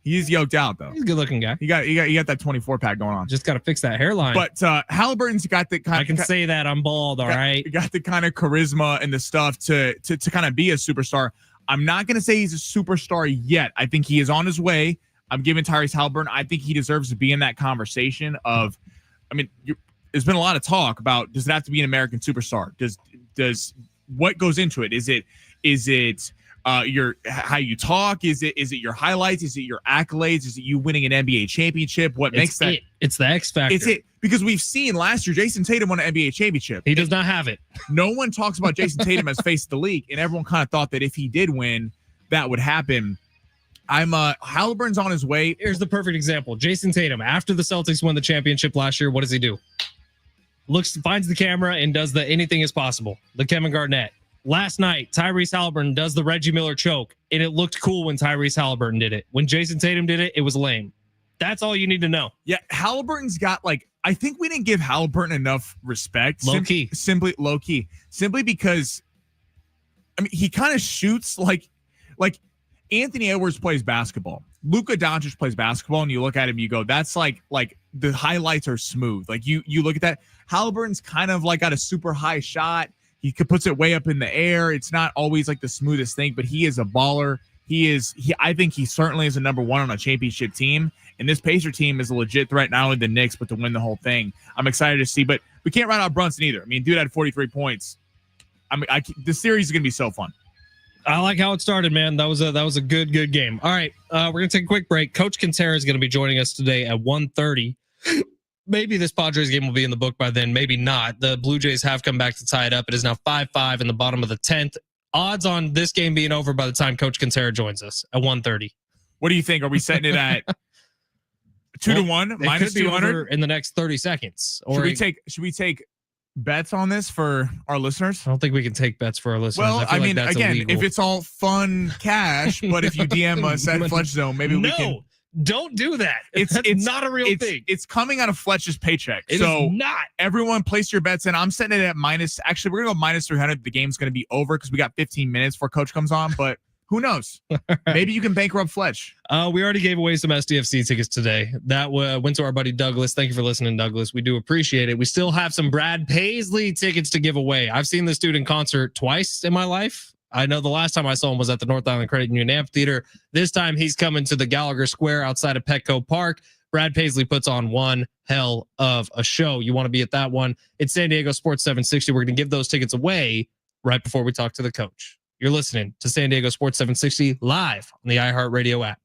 Speaker 1: he's yoked out though.
Speaker 2: He's a good looking guy.
Speaker 1: You got that 24 pack going on.
Speaker 2: Just got to fix that hairline.
Speaker 1: But Haliburton's got the kind.
Speaker 2: I can say that I'm bald. All right.
Speaker 1: Got the kind of charisma and the stuff to kind of be a superstar. I'm not gonna say he's a superstar yet. I think he is on his way. I'm giving Tyrese Haliburton. I think he deserves to be in that conversation of. I mean, there's been a lot of talk about does it have to be an American superstar? Does what goes into it? Is it your how you talk? Is it your highlights? Is it your accolades? Is it you winning an NBA championship? What makes that?
Speaker 2: It's the X factor.
Speaker 1: It's it because we've seen last year Jason Tatum won an NBA championship.
Speaker 2: He does not have it.
Speaker 1: No one talks about Jason Tatum as face of the league, and everyone kind of thought that if he did win, that would happen. Haliburton's on his way.
Speaker 2: Here's the perfect example. Jason Tatum, after the Celtics won the championship last year, what does he do? Finds the camera and does the anything is possible. The Kevin Garnett. Last night, Tyrese Haliburton does the Reggie Miller choke, and it looked cool when Tyrese Haliburton did it. When Jason Tatum did it, it was lame. That's all you need to know.
Speaker 1: Yeah, Haliburton's got I think we didn't give Haliburton enough respect.
Speaker 2: Low key.
Speaker 1: Simply low key. Simply because, I mean, he kind of shoots like Anthony Edwards plays basketball. Luka Doncic plays basketball, and you look at him, you go, that's like the highlights are smooth. Like you look at that. Haliburton's kind of got a super high shot. He puts it way up in the air. It's not always like the smoothest thing, but he is a baller. I think he certainly is a number one on a championship team. And this Pacer team is a legit threat, not only the Knicks, but to win the whole thing. I'm excited to see, but we can't write out Brunson either. I mean, dude had 43 points. This series is going to be so fun.
Speaker 2: I like how it started, man. That was a good game. All right, we're gonna take a quick break. Coach Kentera is gonna be joining us today at 1:30. Maybe this Padres game will be in the book by then. Maybe not. The Blue Jays have come back to tie it up. It is now 5-5 in the bottom of the 10th. Odds on this game being over by the time Coach Kentera joins us at 1:30.
Speaker 1: What do you think? Are we setting it at 2-1 minus 200
Speaker 2: in the next 30 seconds?
Speaker 1: Or should we take bets on this for our listeners?
Speaker 2: I don't think we can take bets for our listeners.
Speaker 1: Well, I mean, like again, illegal. If it's all fun cash, but if you DM us at Fletch Zone, maybe we can.
Speaker 2: Don't do that. It's not a real thing.
Speaker 1: It's coming out of Fletch's paycheck.
Speaker 2: It
Speaker 1: so
Speaker 2: is not.
Speaker 1: Everyone place your bets in. I'm setting it at minus. Actually, we're going to go minus 300. The game's going to be over because we got 15 minutes before Coach comes on, but who knows? Maybe you can bankrupt Fletch.
Speaker 2: We already gave away some SDFC tickets today. That went to our buddy Douglas. Thank you for listening, Douglas. We do appreciate it. We still have some Brad Paisley tickets to give away. I've seen this dude in concert twice in my life. I know the last time I saw him was at the North Island Credit Union Amphitheater. This time he's coming to the Gallagher Square outside of Petco Park. Brad Paisley puts on one hell of a show. You want to be at that one. It's San Diego Sports 760. We're going to give those tickets away right before we talk to the coach. You're listening to San Diego Sports 760 live on the iHeartRadio app.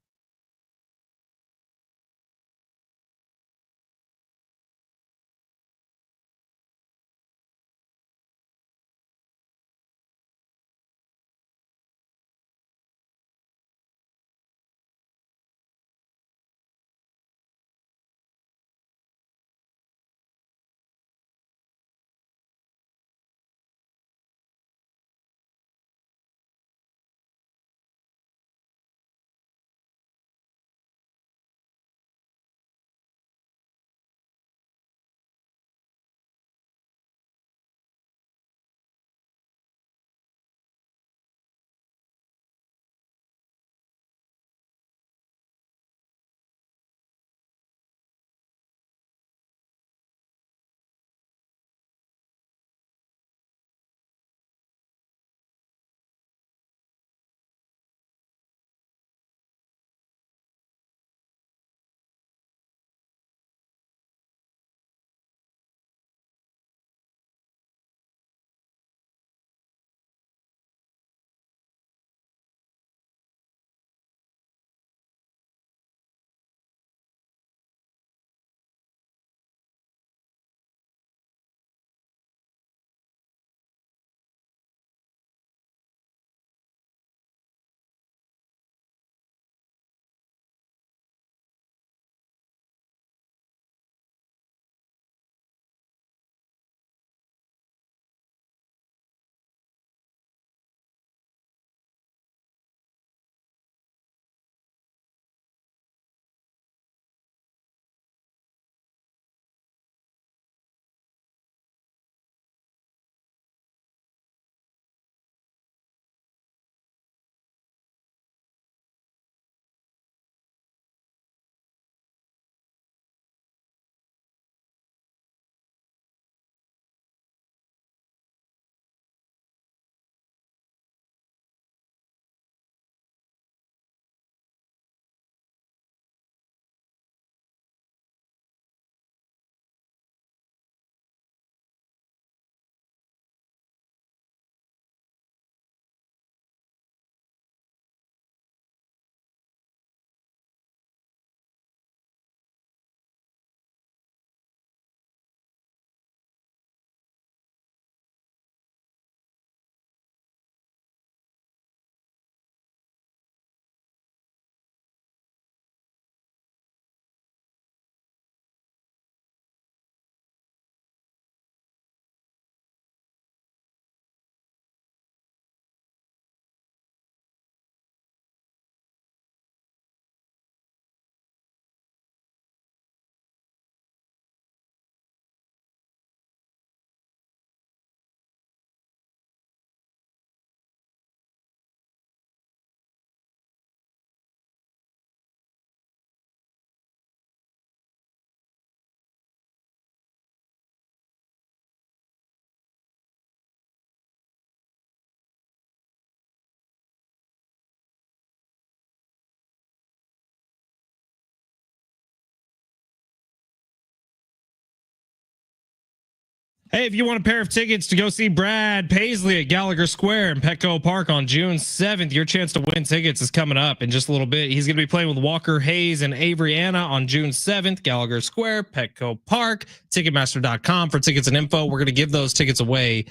Speaker 2: Hey, if you want a pair of tickets to go see Brad Paisley at Gallagher Square in Petco Park on June 7th, your chance to win tickets is coming up in just a little bit. He's going to be playing with Walker Hayes and Avery Anna on June 7th, Gallagher Square, Petco Park, Ticketmaster.com for tickets and info. We're going to give those tickets away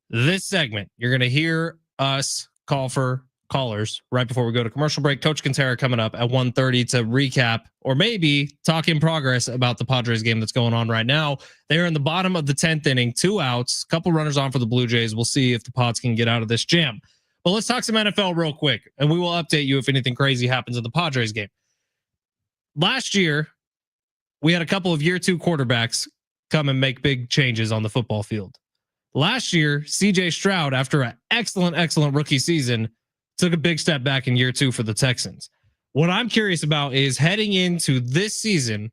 Speaker 2: this segment. You're going to hear us call for callers right before we go to commercial break. Coach Kentera coming up at 1:30 to recap or maybe talk in progress about the Padres game that's going on right now. They're in the bottom of the 10th inning, 2 outs, couple runners on for the Blue Jays. We'll see if the Pods can get out of this jam. But let's talk some NFL real quick, and we will update you if anything crazy happens in the Padres game. Last year, we had a couple of year 2 quarterbacks come and make big changes on the football field. Last year, CJ Stroud, after an excellent rookie season, took a big step back in year 2 for the Texans. What I'm curious about is heading into this season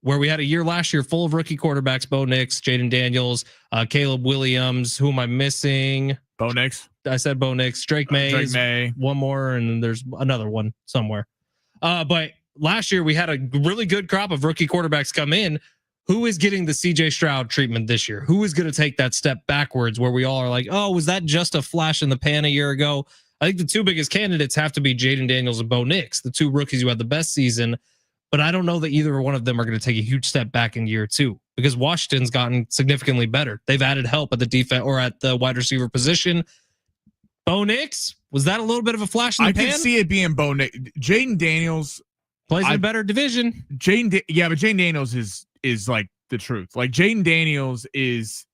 Speaker 2: where we had a year last year full of rookie quarterbacks, Bo Nix, Jaden Daniels, Caleb Williams. Who am I missing?
Speaker 1: Bo Nix.
Speaker 2: I said Bo Nix. Drake May. One more, and then there's another one somewhere. But last year we had a really good crop of rookie quarterbacks come in. Who is getting the CJ Stroud treatment this year? Who is going to take that step backwards where we all are like, oh, was that just a flash in the pan a year ago? I think the 2 biggest candidates have to be Jaden Daniels and Bo Nix, the 2 rookies who had the best season. But I don't know that either one of them are going to take a huge step back in year 2 because Washington's gotten significantly better. They've added help at the defense or at the wide receiver position. Bo Nix, was that a little bit of a flash in the pan?
Speaker 1: I can see it being Bo Nix. Jaden Daniels
Speaker 2: plays in a better division.
Speaker 1: But Jaden Daniels is like the truth. Like Jaden Daniels is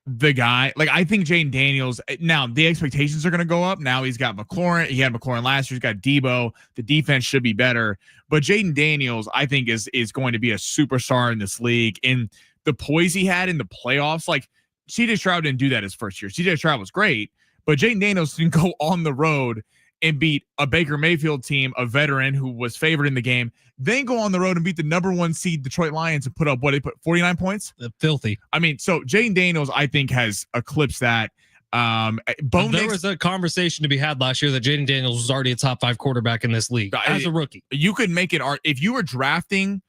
Speaker 1: the guy. Like I think Jaden Daniels, now the expectations are going to go up. Now he's got McLaurin. He had McLaurin last year. He's got Debo. The defense should be better. But Jaden Daniels, I think, is going to be a superstar in this league. And the poise he had in the playoffs, like CJ Stroud didn't do that his first year. CJ Stroud was great, but Jaden Daniels didn't go on the road and beat a Baker Mayfield team, a veteran who was favored in the game, then go on the road and beat the number 1 seed Detroit Lions and put up 49 points.
Speaker 2: Filthy.
Speaker 1: I mean, so Jaden Daniels, I think, has eclipsed that.
Speaker 2: There was a conversation to be had last year that Jaden Daniels was already a top 5 quarterback in this league as a rookie.
Speaker 1: You could make it if you were drafting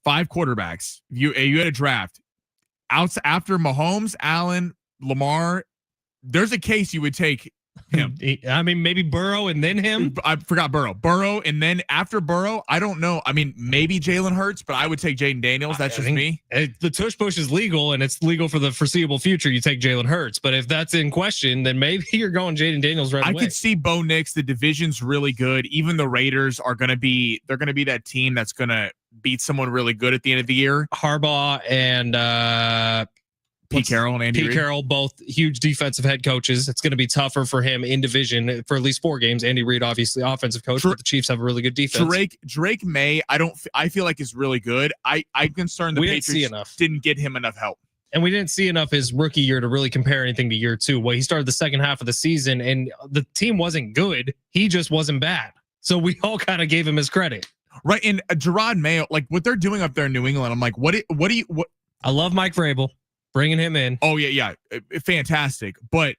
Speaker 1: 5 quarterbacks. You had a draft out after Mahomes, Allen, Lamar. There's a case you would take him.
Speaker 2: I mean, maybe Burrow and then him.
Speaker 1: I forgot Burrow, and then after Burrow, I don't know. I mean, maybe Jalen Hurts, but I would take Jaden Daniels. That's just me.
Speaker 2: The tush push is legal, and it's legal for the foreseeable future. You take Jalen Hurts, but if that's in question, then maybe you're going Jaden Daniels right away.
Speaker 1: I could see Bo Nix. The division's really good. Even the Raiders are going to be. They're going to be that team that's going to beat someone really good at the end of the year.
Speaker 2: Harbaugh and
Speaker 1: Pete Carroll and Andy
Speaker 2: Reid. Carroll, both huge defensive head coaches. It's going to be tougher for him in division for at least 4 games. Andy Reid, obviously offensive coach, but the Chiefs have a really good defense.
Speaker 1: Drake May, I feel like is really good. I'm concerned the Patriots didn't get him enough help.
Speaker 2: And we didn't see enough his rookie year to really compare anything to year 2. Well, he started the second half of the season and the team wasn't good. He just wasn't bad. So we all kind of gave him his credit.
Speaker 1: Right. And Gerard Mayo, like what they're doing up there in New England, I'm like, what?
Speaker 2: I love Mike Vrabel. Bringing him in.
Speaker 1: Oh, yeah. Fantastic. But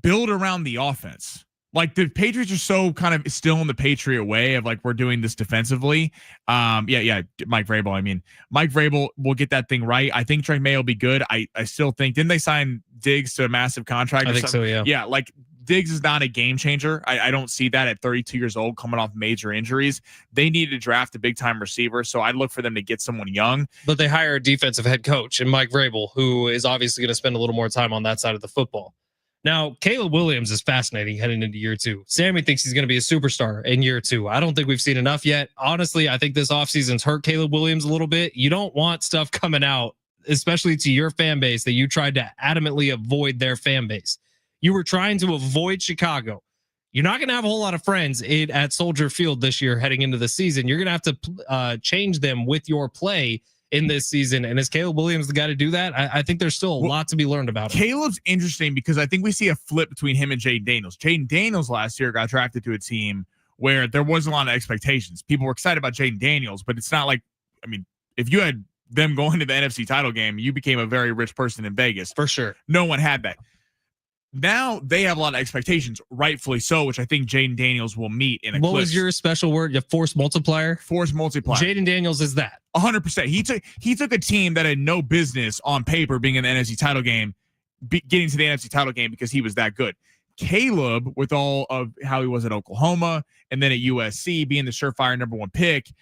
Speaker 1: build around the offense. Like the Patriots are so kind of still in the Patriot way of like, we're doing this defensively. Mike Vrabel. I mean, Mike Vrabel will get that thing right. I think Drake May will be good. I still think, didn't they sign Diggs to a massive contract?
Speaker 2: I think so, yeah.
Speaker 1: Yeah, like Diggs is not a game changer. I don't see that at 32 years old coming off major injuries. They need to draft a big time receiver. So I'd look for them to get someone young.
Speaker 2: But they hire a defensive head coach and Mike Vrabel, who is obviously going to spend a little more time on that side of the football. Now, Caleb Williams is fascinating heading into year 2. Sammy thinks he's going to be a superstar in year 2. I don't think we've seen enough yet. Honestly, I think this offseason's hurt Caleb Williams a little bit. You don't want stuff coming out, especially to your fan base, that you tried to adamantly avoid their fan base. You were trying to avoid Chicago. You're not going to have a whole lot of friends at Soldier Field this year heading into the season. You're going to have to change them with your play in this season. And is Caleb Williams the guy to do that? I think there's still a lot to be learned about him.
Speaker 1: Caleb's interesting because I think we see a flip between him and Jaden Daniels. Jaden Daniels last year got drafted to a team where there wasn't a lot of expectations. People were excited about Jaden Daniels, but it's not like, I mean, if you had them going to the NFC title game, you became a very rich person in Vegas.
Speaker 2: For sure.
Speaker 1: No one had that. Now they have a lot of expectations, rightfully so, which I think Jaden Daniels will meet in a
Speaker 2: What was your special word? Your force multiplier?
Speaker 1: Force multiplier.
Speaker 2: Jaden Daniels is that.
Speaker 1: 100%. He took a team that had no business on paper being in the NFC title game, getting to the NFC title game because he was that good. Caleb, with all of how he was at Oklahoma and then at USC, being the surefire number 1 pick,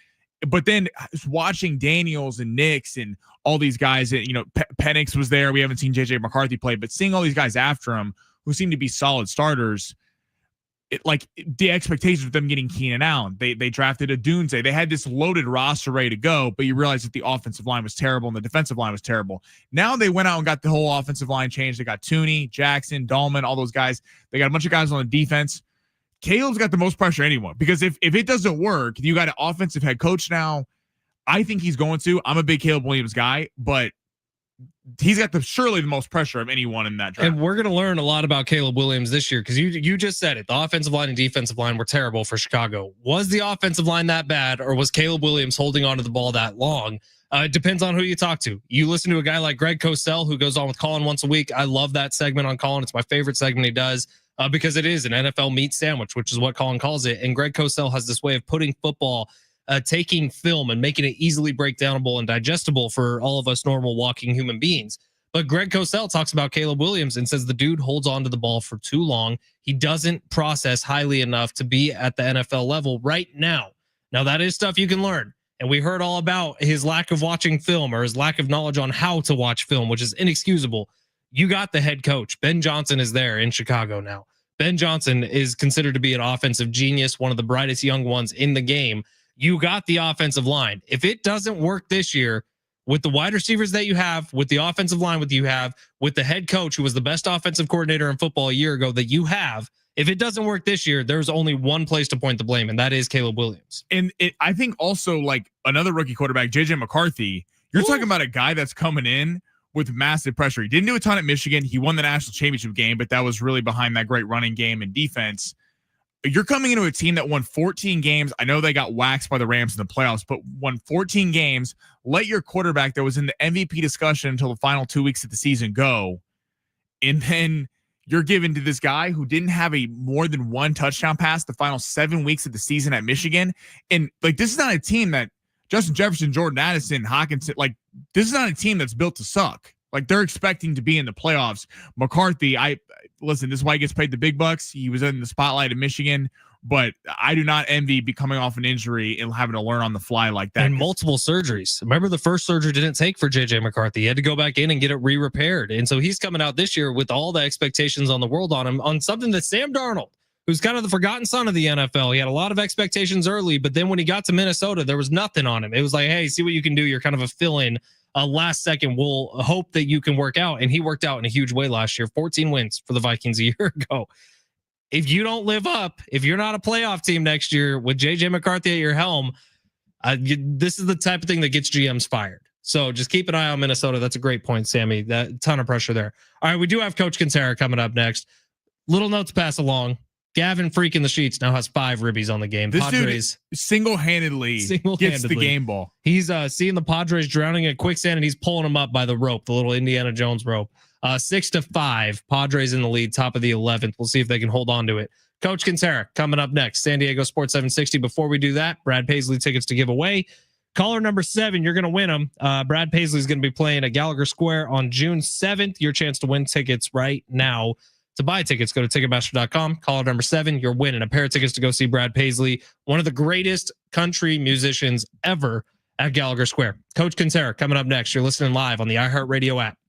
Speaker 1: but then watching Daniels and Nix and all these guys, Penix was there. We haven't seen JJ McCarthy play, but seeing all these guys after him who seem to be solid starters, the expectations of them getting Keenan Allen. They drafted a Dunze. They had this loaded roster ready to go, but you realize that the offensive line was terrible and the defensive line was terrible. Now they went out and got the whole offensive line changed. They got Tooney, Jackson, Dahlman, all those guys. They got a bunch of guys on the defense. Caleb's got the most pressure anyone because if it doesn't work, you got an offensive head coach now. I think he's going to. I'm a big Caleb Williams guy, but he's got surely the most pressure of anyone in that draft.
Speaker 2: And we're going to learn a lot about Caleb Williams this year because you just said it. The offensive line and defensive line were terrible for Chicago. Was the offensive line that bad, or was Caleb Williams holding onto the ball that long? It depends on who you talk to. You listen to a guy like Greg Cosell, who goes on with Colin once a week. I love that segment on Colin. It's my favorite segment he does because it is an NFL meat sandwich, which is what Colin calls it. And Greg Cosell has this way of putting football, taking film and making it easily breakdownable and digestible for all of us normal walking human beings. But Greg Cosell talks about Caleb Williams and says the dude holds on to the ball for too long. He doesn't process highly enough to be at the NFL level right now. Now, that is stuff you can learn. And we heard all about his lack of watching film or his lack of knowledge on how to watch film, which is inexcusable. You got the head coach. Ben Johnson is there in Chicago now. Ben Johnson is considered to be an offensive genius, one of the brightest young ones in the game. You got the offensive line. If it doesn't work this year with the wide receivers that you have, with the offensive line that you have, with the head coach who was the best offensive coordinator in football a year ago that you have, if it doesn't work this year, there's only one place to point the blame, and that is Caleb Williams.
Speaker 1: And I think also like another rookie quarterback, JJ McCarthy, you're talking about a guy that's coming in with massive pressure. He didn't do a ton at Michigan. He won the national championship game, but that was really behind that great running game and defense. You're coming into a team that won 14 games. I know they got waxed by the Rams in the playoffs, but won 14 games. Let your quarterback that was in the MVP discussion until the final 2 weeks of the season go. And then you're given to this guy who didn't have a more than 1 touchdown pass the final 7 weeks of the season at Michigan. And like, this is not a team that Justin Jefferson, Jordan Addison, Hawkinson, like this is not a team that's built to suck. Like they're expecting to be in the playoffs. McCarthy, listen, this is why he gets paid the big bucks. He was in the spotlight in Michigan, but I do not envy coming off an injury and having to learn on the fly like that.
Speaker 2: And multiple surgeries. Remember, the first surgery didn't take for JJ McCarthy. He had to go back in and get it re-repaired. And so he's coming out this year with all the expectations on the world on him on something that Sam Darnold, who's kind of the forgotten son of the NFL. He had a lot of expectations early, but then when he got to Minnesota, there was nothing on him. It was like, hey, see what you can do. You're kind of a fill-in. Last second, we'll hope that you can work out. And he worked out in a huge way last year. 14 wins for the Vikings a year ago. If you don't live up, if you're not a playoff team next year with JJ McCarthy at your helm, this is the type of thing that gets GMs fired. So just keep an eye on Minnesota. That's a great point, Sammy. That ton of pressure there. All right, we do have Coach Kentera coming up next. Little note to pass along. Gavin freaking the sheets now has 5 ribbies on the game.
Speaker 1: This
Speaker 2: Padres
Speaker 1: dude single-handedly gets the game ball.
Speaker 2: He's seeing the Padres drowning in quicksand, and he's pulling them up by the rope, the little Indiana Jones rope. 6-5, Padres in the lead, top of the 11th. We'll see if they can hold on to it. Coach Kentera coming up next. San Diego Sports 760. Before we do that, Brad Paisley tickets to give away. Caller number 7, you're going to win them. Brad Paisley is going to be playing at Gallagher Square on June 7th. Your chance to win tickets right now. To buy tickets, go to Ticketmaster.com. Caller number 7, you're winning a pair of tickets to go see Brad Paisley, one of the greatest country musicians ever at Gallagher Square. Coach Kentera coming up next. You're listening live on the iHeartRadio app.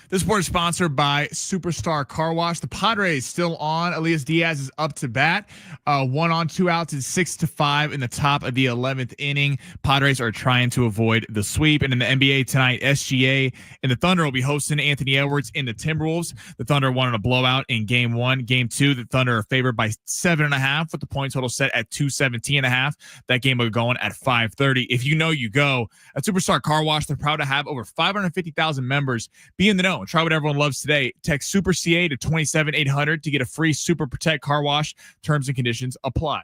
Speaker 1: This sport is sponsored by Superstar Car Wash. The Padres still on. Elias Diaz is up to bat. 1 on, 2 outs is 6-5 in the top of the 11th inning. Padres are trying to avoid the sweep. And in the NBA tonight, SGA and the Thunder will be hosting Anthony Edwards in the Timberwolves. The Thunder won in a blowout in Game 1. Game 2, the Thunder are favored by 7.5 with the point total set at 217.5. That game will be going at 5:30. If you know, you go. At Superstar Car Wash, they're proud to have over 550,000 members. Be in the know and try what everyone loves today. Text Super CA to 27800 to get a free Super Protect car wash. Terms and conditions apply.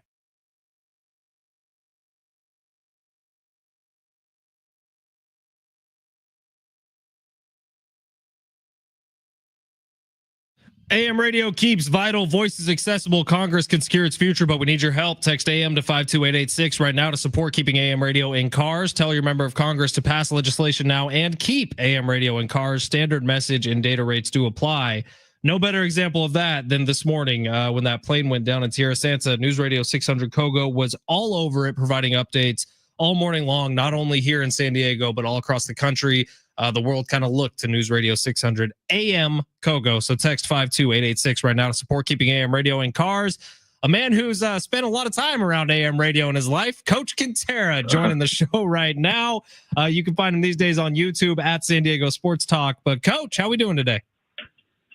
Speaker 2: AM radio keeps vital voices accessible. Congress can secure its future, but we need your help. Text AM to 52886 right now to support keeping AM radio in cars. Tell your member of Congress to pass legislation now and keep AM radio in cars. Standard message and data rates do apply. No better example of that than this morning when that plane went down in Tierra Santa. News Radio 600 Kogo was all over it, providing updates all morning long, not only here in San Diego, but all across the country. The world kind of looked to News Radio 600 AM Kogo. So text 52886 right now to support keeping AM radio in cars. A man who's spent a lot of time around AM radio in his life, Coach Kentera, joining the show right now. You can find him these days on YouTube at San Diego Sports Talk. But Coach, how we doing today?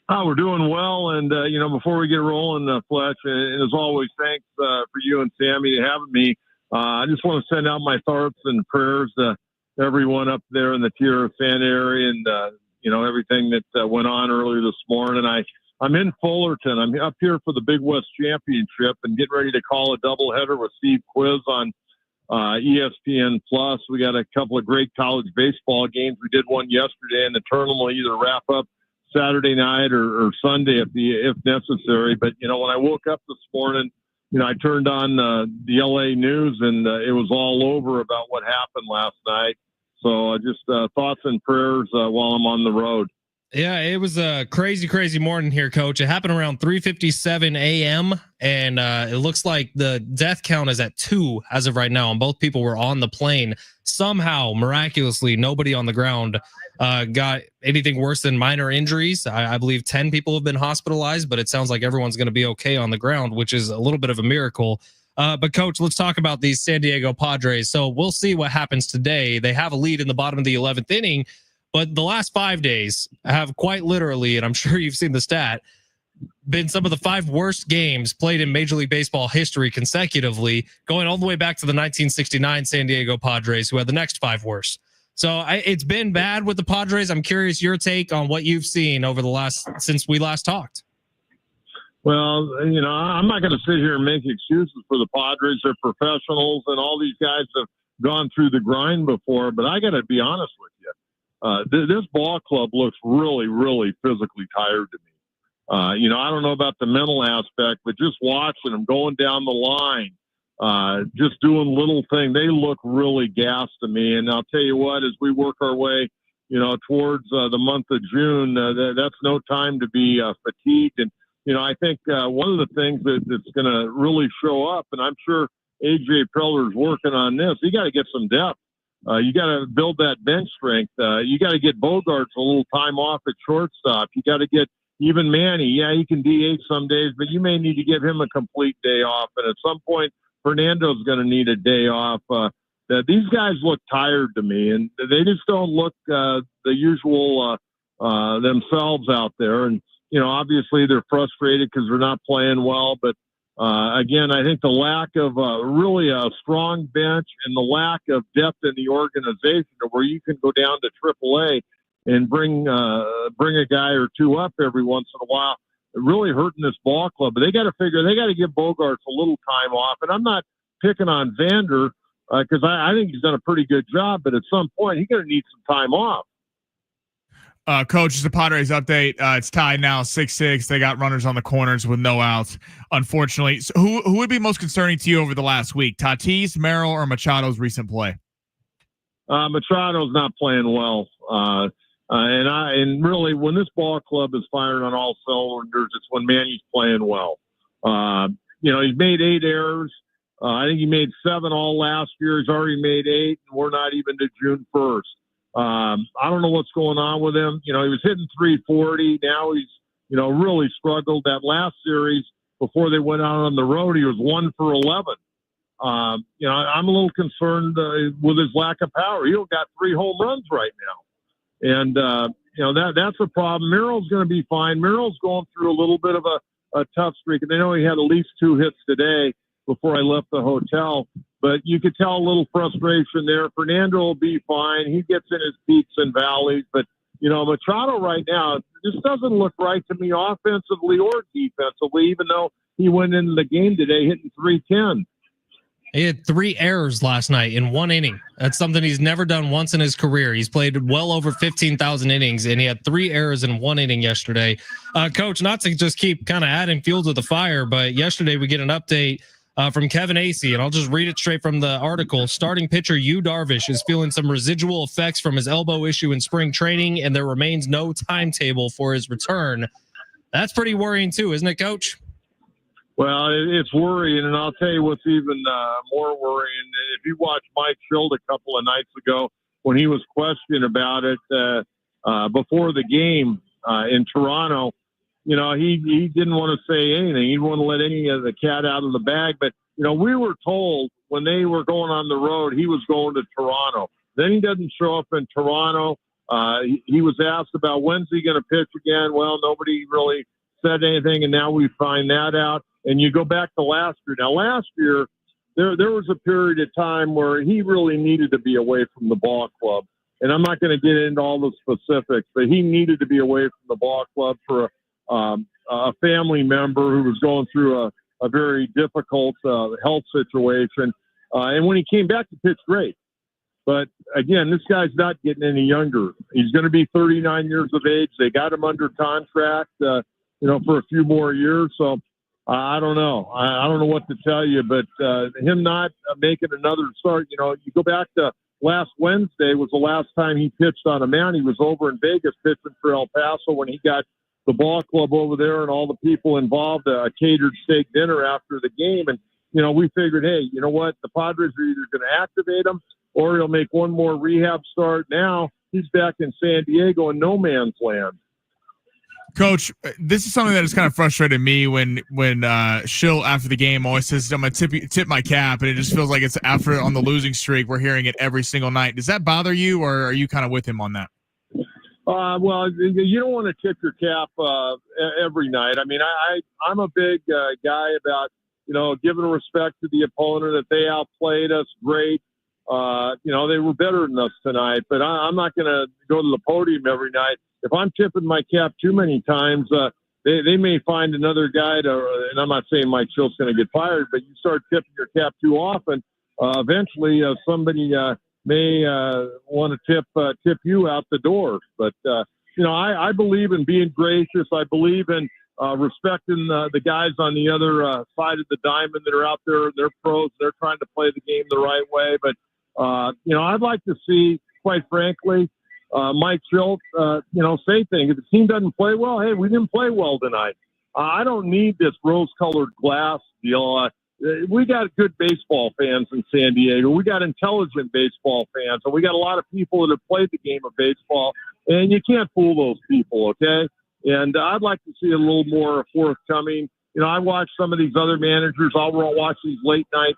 Speaker 6: Oh, we're doing well. And, before we get rolling, Fletch, and as always, thanks for you and Sammy having me. I just want to send out my thoughts and prayers to everyone up there in the Tierra Santa area and, everything that went on earlier this morning. I'm in Fullerton. I'm up here for the Big West Championship and getting ready to call a doubleheader with Steve Quiz on ESPN Plus. We got a couple of great college baseball games. We did one yesterday, and the tournament will either wrap up Saturday night or Sunday if necessary. But, when I woke up this morning, I turned on the LA news and it was all over about what happened last night. So just thoughts and prayers while I'm on the road.
Speaker 2: Yeah, it was a crazy, crazy morning here, Coach. It happened around 3:57 a.m. and it looks like the death count is at 2 as of right now. And both people were on the plane. Somehow, miraculously, nobody on the ground got anything worse than minor injuries. I believe 10 people have been hospitalized, but it sounds like everyone's going to be okay on the ground, which is a little bit of a miracle. But Coach, let's talk about these San Diego Padres. So we'll see what happens today. They have a lead in the bottom of the 11th inning, but the last 5 days have quite literally, and I'm sure you've seen the stat, been some of the 5 worst games played in Major League Baseball history consecutively, going all the way back to the 1969 San Diego Padres, who had the next 5 worst. So it's been bad with the Padres. I'm curious your take on what you've seen over since we last talked.
Speaker 6: Well, I'm not going to sit here and make excuses for the Padres. They're professionals, and all these guys have gone through the grind before. But I got to be honest with you. This ball club looks really, really physically tired to me. I don't know about the mental aspect, but just watching them going down the line, just doing little things, they look really gassed to me. And I'll tell you what, as we work our way, towards the month of June, that's no time to be fatigued. And, I think one of the things that's going to really show up, and I'm sure AJ Preller's working on this, you got to get some depth. You got to build that bench strength. You got to get Bogarts a little time off at shortstop. You got to get even Manny. Yeah, he can DH some days, but you may need to give him a complete day off. And at some point, Fernando's going to need a day off. These guys look tired to me, and they just don't look the usual themselves out there. And, obviously they're frustrated because they're not playing well. But, again, I think the lack of really a strong bench and the lack of depth in the organization where you can go down to AAA and bring a guy or two up every once in a while, really hurting this ball club. But they got to give Bogarts a little time off. And I'm not picking on Vander because I think he's done a pretty good job. But at some point, he's going to need some time off.
Speaker 1: Coach, it's the Padres update. It's tied now 6-6. They got runners on the corners with no outs, unfortunately. So who would be most concerning to you over the last week? Tatis, Merrill, or Machado's recent play?
Speaker 6: Machado's not playing well. And really, when this ball club is firing on all cylinders, it's when Manny's playing well. He's made 8 errors. I think he made 7 all last year. He's already made 8, and we're not even to June 1st. I don't know what's going on with him. He was hitting 340. Now he's, really struggled. That last series before they went out on the road, he was 1 for 11. I'm a little concerned with his lack of power. He's got 3 home runs right now. And, that's a problem. Merrill's going to be fine. Merrill's going through a little bit of a tough streak. And I know he had at least 2 hits today before I left the hotel. But you could tell a little frustration there. Fernando will be fine. He gets in his peaks and valleys. But, Machado right now, this doesn't look right to me offensively or defensively, even though he went into the game today hitting 310.
Speaker 2: He had 3 errors last night in 1 inning. That's something he's never done once in his career. He's played well over 15,000 innings, and he had 3 errors in 1 inning yesterday. Coach, not to just keep kind of adding fuel to the fire, but yesterday we get an update from Kevin Acee, and I'll just read it straight from the article. Starting pitcher Yu Darvish is feeling some residual effects from his elbow issue in spring training, and there remains no timetable for his return. That's pretty worrying too, isn't it, Coach?
Speaker 6: Well, it's worrying, and I'll tell you what's even more worrying. If you watched Mike Schild a couple of nights ago when he was questioned about it before the game in Toronto, he didn't want to say anything. He didn't want to let any of the cat out of the bag. But, we were told when they were going on the road, he was going to Toronto. Then he doesn't show up in Toronto. He was asked about when's he going to pitch again. Well, nobody really said anything, and now we find that out. And you go back to last year. Now, last year, there was a period of time where he really needed to be away from the ball club. And I'm not going to get into all the specifics, but he needed to be away from the ball club for a family member who was going through a very difficult health situation. And when he came back, he pitched great. But, again, this guy's not getting any younger. He's going to be 39 years of age. They got him under contract, for a few more years. So, I don't know. I don't know what to tell you, but him not making another start, you go back to last Wednesday was the last time he pitched on a mound. He was over in Vegas pitching for El Paso when he got the ball club over there and all the people involved a catered steak dinner after the game. And, we figured, hey, you know what? The Padres are either going to activate him or he'll make one more rehab start. Now he's back in San Diego in no man's land.
Speaker 1: Coach, this is something that has kind of frustrated me when Schill after the game always says, I'm going to tip my cap, and it just feels like it's after on the losing streak. We're hearing it every single night. Does that bother you, or are you kind of with him on that?
Speaker 6: Well, you don't want to tip your cap every night. I mean, I'm a big guy about, giving respect to the opponent. If they outplayed us, great. They were better than us tonight, but I'm not going to go to the podium every night. If I'm tipping my cap too many times, they may find another guy and I'm not saying Mike Schultz going to get fired, but you start tipping your cap too often, eventually somebody may want to tip you out the door. But, I believe in being gracious. I believe in respecting the guys on the other side of the diamond that are out there. They're pros. They're trying to play the game the right way. But, I'd like to see, quite frankly, Mike Schultz, say things. If the team doesn't play well, hey, we didn't play well tonight. I don't need this rose-colored glass deal. We got good baseball fans in San Diego. We got intelligent baseball fans, and we got a lot of people that have played the game of baseball, and you can't fool those people, okay? And I'd like to see a little more forthcoming. I watch some of these other managers. I'll watch these late-night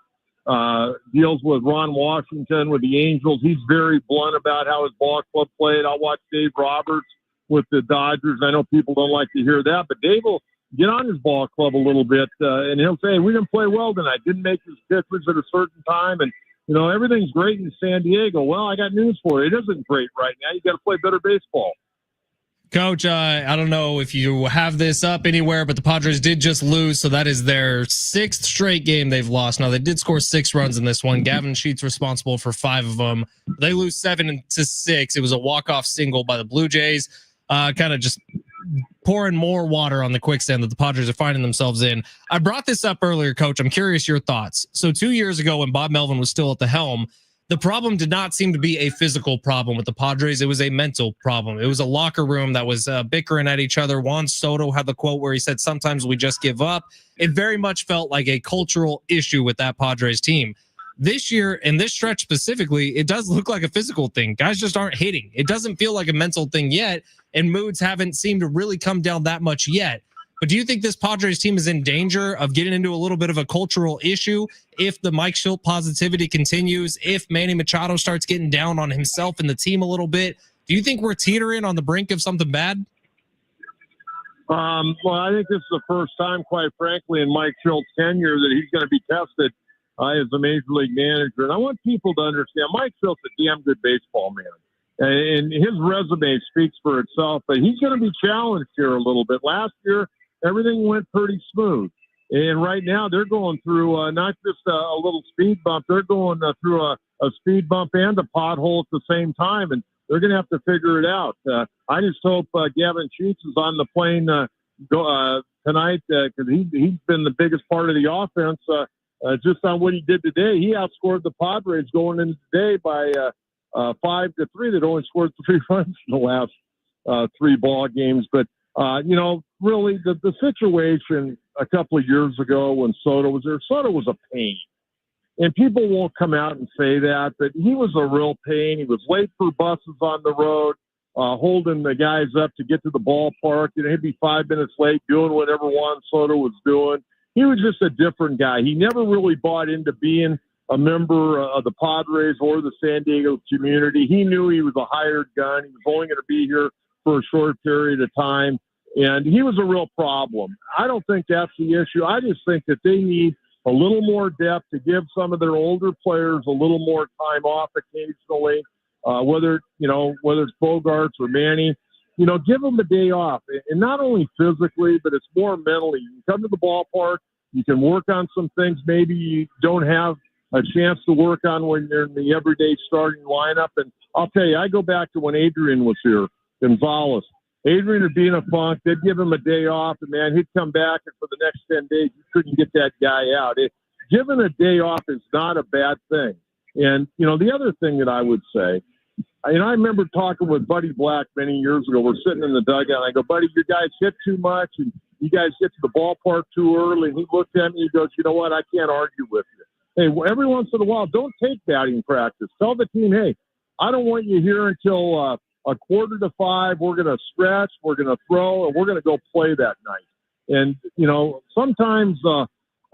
Speaker 6: deals with Ron Washington with the Angels. He's very blunt about how his ball club played. I'll watch Dave Roberts with the Dodgers. I know people don't like to hear that, but Dave will get on his ball club a little bit, and he'll say, we didn't play well tonight, didn't make his pitches at a certain time, and everything's great in San Diego. Well, I got news for you. It isn't great right now. You got to play better baseball.
Speaker 2: Coach, I don't know if you have this up anywhere, but the Padres did just lose, so that is their 6th straight game they've lost. Now, they did score 6 runs in this one. Gavin Sheets responsible for 5 of them. They lose 7-6. It was a walk-off single by the Blue Jays, kind of just pouring more water on the quicksand that the Padres are finding themselves in. I brought this up earlier, Coach. I'm curious your thoughts. So 2 years ago when Bob Melvin was still at the helm, the problem did not seem to be a physical problem with the Padres. It was a mental problem. It was a locker room that was bickering at each other. Juan Soto had the quote where he said, sometimes we just give up. It very much felt like a cultural issue with that Padres team. this year, in this stretch specifically, it does look like a physical thing. Guys just aren't hitting. It doesn't feel like a mental thing yet, and moods haven't seemed to really come down that much yet. But do you think this Padres team is in danger of getting into a little bit of a cultural issue if the Mike Shildt positivity continues, if Manny Machado starts getting down on himself and the team a little bit? Do you think we're teetering on the brink of something bad?
Speaker 6: Well, I think this is the first time, quite frankly, in Mike Shildt's tenure that he's going to be tested as a major league manager. And I want people to understand Mike Shildt's a damn good baseball man. And his resume speaks for itself, but he's going to be challenged here a little bit. Last year, everything went pretty smooth. And right now, they're going through not just a little speed bump, they're going through a speed bump and a pothole at the same time. And they're going to have to figure it out. I just hope Gavin Sheets is on the plane tonight because he's been the biggest part of the offense. Just on what he did today, he outscored the Padres going into today by 5-3. They'd only scored 3 runs in the last 3 ball games. But, really the situation a couple of years ago when Soto was there, Soto was a pain. And people won't come out and say that, but he was a real pain. He was late for buses on the road, holding the guys up to get to the ballpark. He'd be 5 minutes late doing whatever Juan Soto was doing. He was just a different guy. He never really bought into being a member of the Padres or the San Diego community. He knew he was a hired gun. He was only going to be here for a short period of time. And he was a real problem. I don't think that's the issue. I just think that they need a little more depth to give some of their older players a little more time off occasionally, whether it's Bogarts or Manny, give them a day off. And not only physically, but it's more mentally. You can come to the ballpark, you can work on some things maybe you don't have a chance to work on when you're in the everyday starting lineup. And I'll tell you, I go back to when Adrian was here, Gonzalez. Adrian would be in a funk. They'd give him a day off, and, man, he'd come back, and for the next 10 days, you couldn't get that guy out. Giving a day off is not a bad thing. And, the other thing that I would say, I remember talking with Buddy Black many years ago. We're sitting in the dugout, and I go, Buddy, you guys hit too much, and you guys get to the ballpark too early. And he looked at me, he goes, you know what, I can't argue with you. Hey, every once in a while, don't take batting practice. Tell the team, hey, I don't want you here until 4:45, we're going to stretch, we're going to throw, and we're going to go play that night. And, sometimes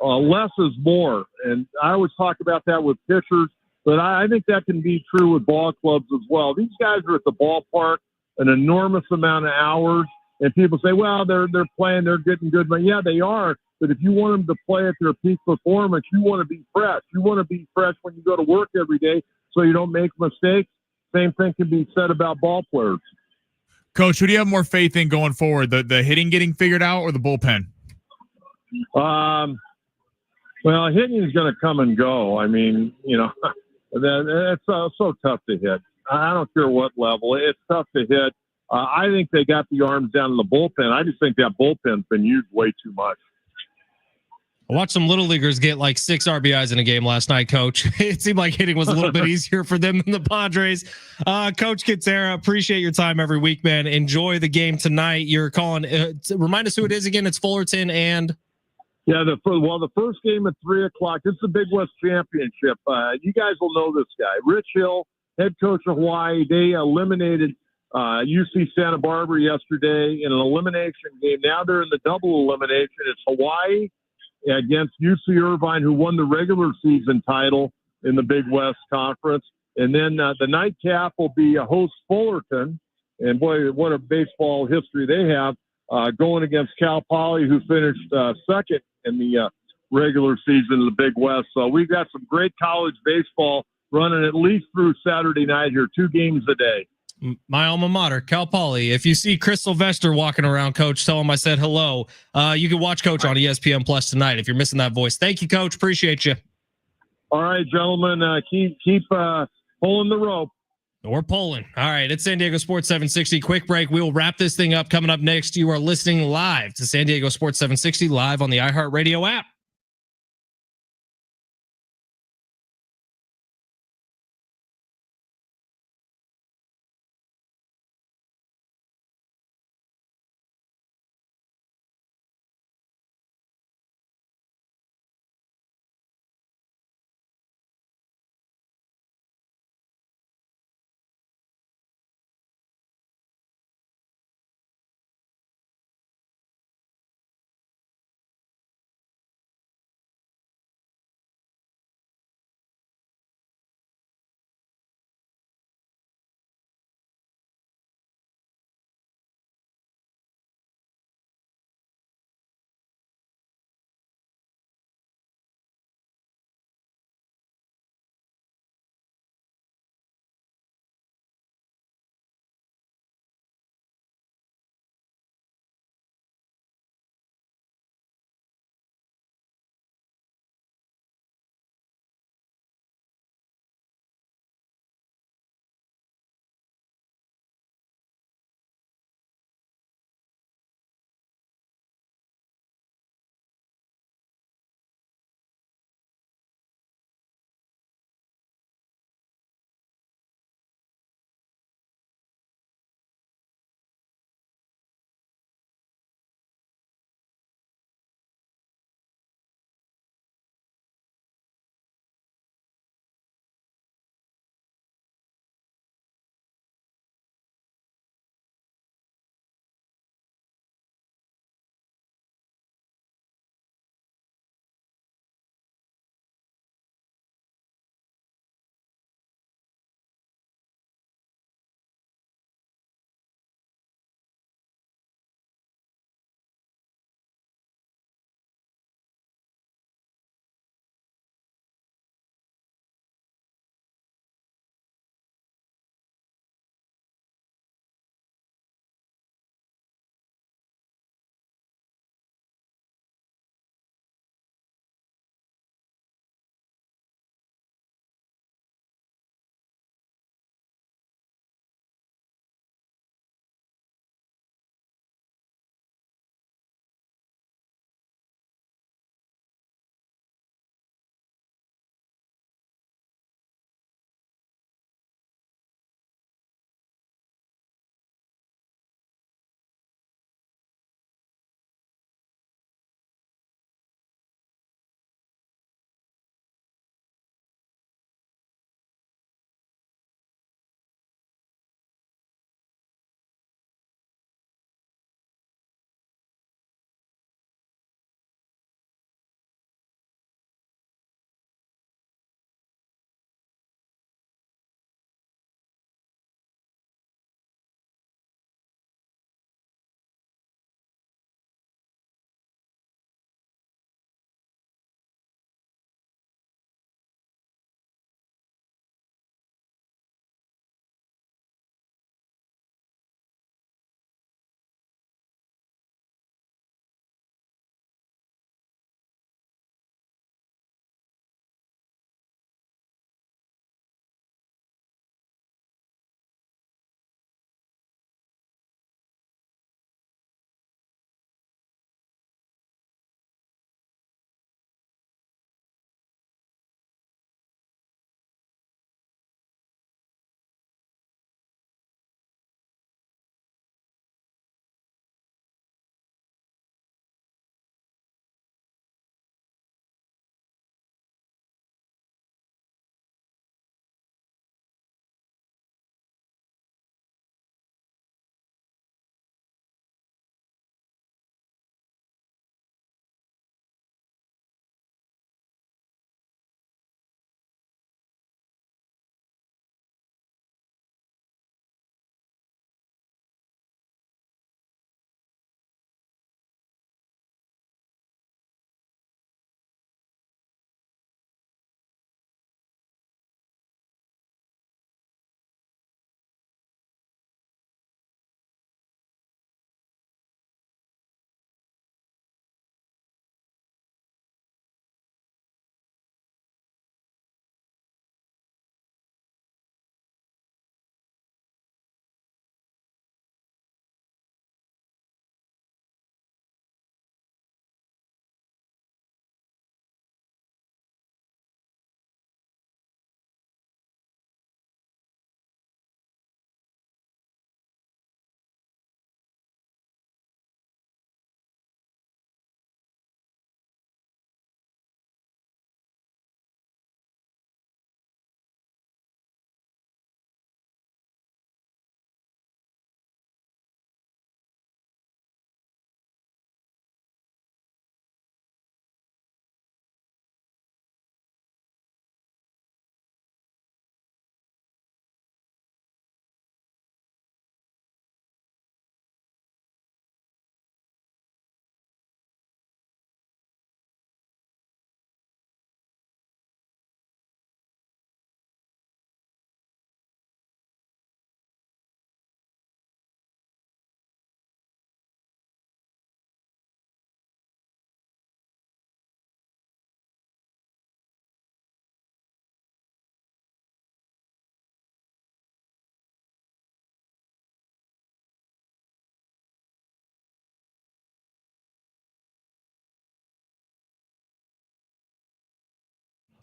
Speaker 6: less is more. And I always talk about that with pitchers, but I think that can be true with ball clubs as well. These guys are at the ballpark an enormous amount of hours, and people say, well, they're playing, they're getting good. But, yeah, they are. But if you want them to play at their peak performance, you want to be fresh. You want to be fresh when you go to work every day so you don't make mistakes. Same thing can be said about ball players.
Speaker 1: Coach, who do you have more faith in going forward? The hitting getting figured out or the bullpen?
Speaker 6: Well, hitting is going to come and go. I mean, it's so tough to hit. I don't care what level. It's tough to hit. I think they got the arms down in the bullpen. I just think that bullpen's been used way too much.
Speaker 2: I watched some little leaguers get like 6 RBIs in a game last night, Coach. It seemed like hitting was a little bit easier for them than the Padres. Coach Kentera, appreciate your time every week, man. Enjoy the game tonight. You're calling. Remind us who it is again. It's Fullerton and.
Speaker 6: Yeah, the first game at 3:00. This is the Big West Championship. You guys will know this guy, Rich Hill, head coach of Hawaii. They eliminated UC Santa Barbara yesterday in an elimination game. Now they're in the double elimination. It's Hawaii against UC Irvine, who won the regular season title in the Big West Conference. And then the nightcap will be a host Fullerton. And boy, what a baseball history they have, going against Cal Poly, who finished second in the regular season of the Big West. So we've got some great college baseball running at least through Saturday night here, 2 games a day.
Speaker 2: My alma mater, Cal Poly. If you see Chris Sylvester walking around, Coach, tell him I said hello. You can watch Coach on ESPN Plus tonight if you're missing that voice. Thank you, Coach. Appreciate you.
Speaker 6: All right, gentlemen, keep pulling the rope.
Speaker 2: We're pulling. All right, it's San Diego Sports 760. Quick break. We will wrap this thing up. Coming up next, you are listening live to San Diego Sports 760 live on the iHeartRadio app.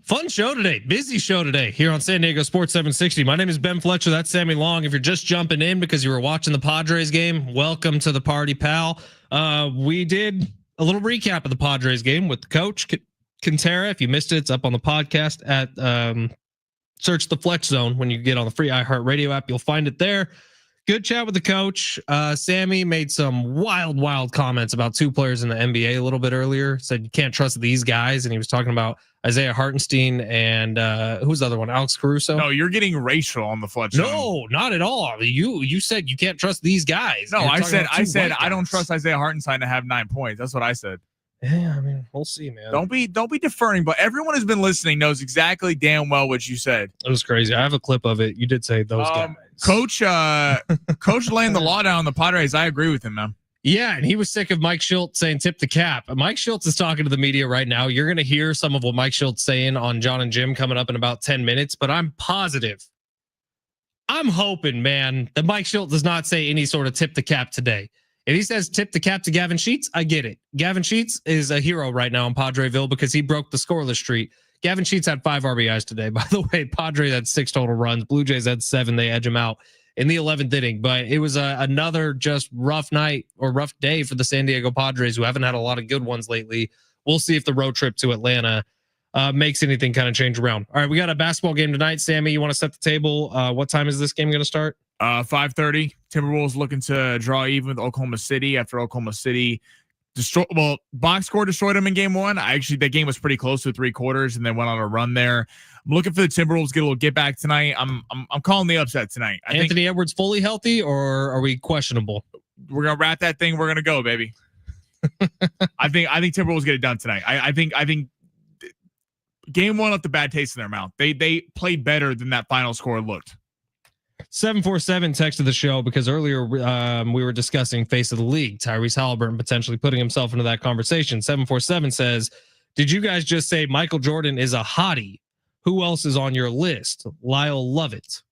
Speaker 2: Fun show today. Busy show today here on San Diego Sports 760. My name is Ben Fletcher. That's Sammy Long. If you're just jumping in because you were watching the Padres game, welcome to the party, pal. We did a little recap of the Padres game with Coach Kentera. If you missed it, it's up on the podcast at search the Fletch Zone. When you get on the free iHeartRadio app, you'll find it there. Good chat with the coach. Sammy made some wild comments about two players in the NBA a little bit earlier. Said you can't trust these guys. And he was talking about Isaiah Hartenstein and who's the other one? Alex Caruso.
Speaker 1: No, you're getting racial on the Fletch Zone.
Speaker 2: No, not at all. You said you can't trust these guys.
Speaker 1: No, I said I don't trust Isaiah Hartenstein to have 9 points. That's what I said.
Speaker 2: Yeah, I mean, we'll see, man.
Speaker 1: Don't be deferring, but everyone who's been listening knows exactly damn well what you said.
Speaker 2: It was crazy. I have a clip of it. You did say those guys.
Speaker 1: Coach laying the law down on the Padres. I agree with him, man.
Speaker 2: Yeah, and he was sick of Mike Schultz saying tip the cap. Mike Schultz is talking to the media right now. You're going to hear some of what Mike Schultz saying on John and Jim coming up in about 10 minutes, but I'm positive. I'm hoping, man, that Mike Schultz does not say any sort of tip the cap today. If he says tip the cap to Gavin Sheets, I get it. Gavin Sheets is a hero right now in Padreville because he broke the scoreless streak. Gavin Sheets had 5 RBIs today. By the way, Padres had 6 total runs. Blue Jays had 7. They edge him out in the 11th inning. But it was another just rough night or rough day for the San Diego Padres, who haven't had a lot of good ones lately. We'll see if the road trip to Atlanta makes anything kind of change around. All right, we got a basketball game tonight. Sammy, you want to set the table? What time is this game going to start?
Speaker 1: 5:30. Timberwolves looking to draw even with Oklahoma City after Oklahoma City box score destroyed them in game 1. That game was pretty close to 3 quarters and then went on a run there. I'm looking for the Timberwolves to get a little get back tonight. I'm calling the upset tonight. I
Speaker 2: Anthony
Speaker 1: think
Speaker 2: Edwards fully healthy, or are we questionable?
Speaker 1: We're gonna wrap that thing. We're gonna go, baby. I think Timberwolves get it done tonight. I think game 1 left a bad taste in their mouth. They played better than that final score looked.
Speaker 2: 747 text of the show because earlier we were discussing face of the league, Tyrese Haliburton potentially putting himself into that conversation. 747 says, did you guys just say Michael Jordan is a hottie? Who else is on your list? Lyle Lovett.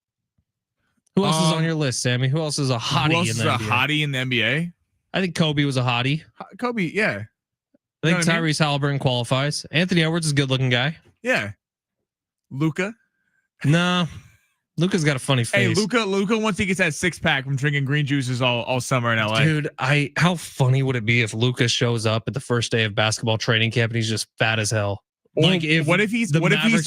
Speaker 2: Who else is on your list, Sammy? Who else is a hottie
Speaker 1: who else
Speaker 2: in the
Speaker 1: is
Speaker 2: NBA?
Speaker 1: A hottie in the NBA?
Speaker 2: I think Kobe was a hottie.
Speaker 1: Kobe, yeah.
Speaker 2: I think Tyrese Haliburton qualifies. Anthony Edwards is a good looking guy.
Speaker 1: Yeah. Luka?
Speaker 2: No. Luka's got a funny face.
Speaker 1: Hey, Luka once he gets that 6-pack from drinking green juices all summer in LA.
Speaker 2: Dude, how funny would it be if Luka shows up at the first day of basketball training camp and he's just fat as hell?
Speaker 1: What if he's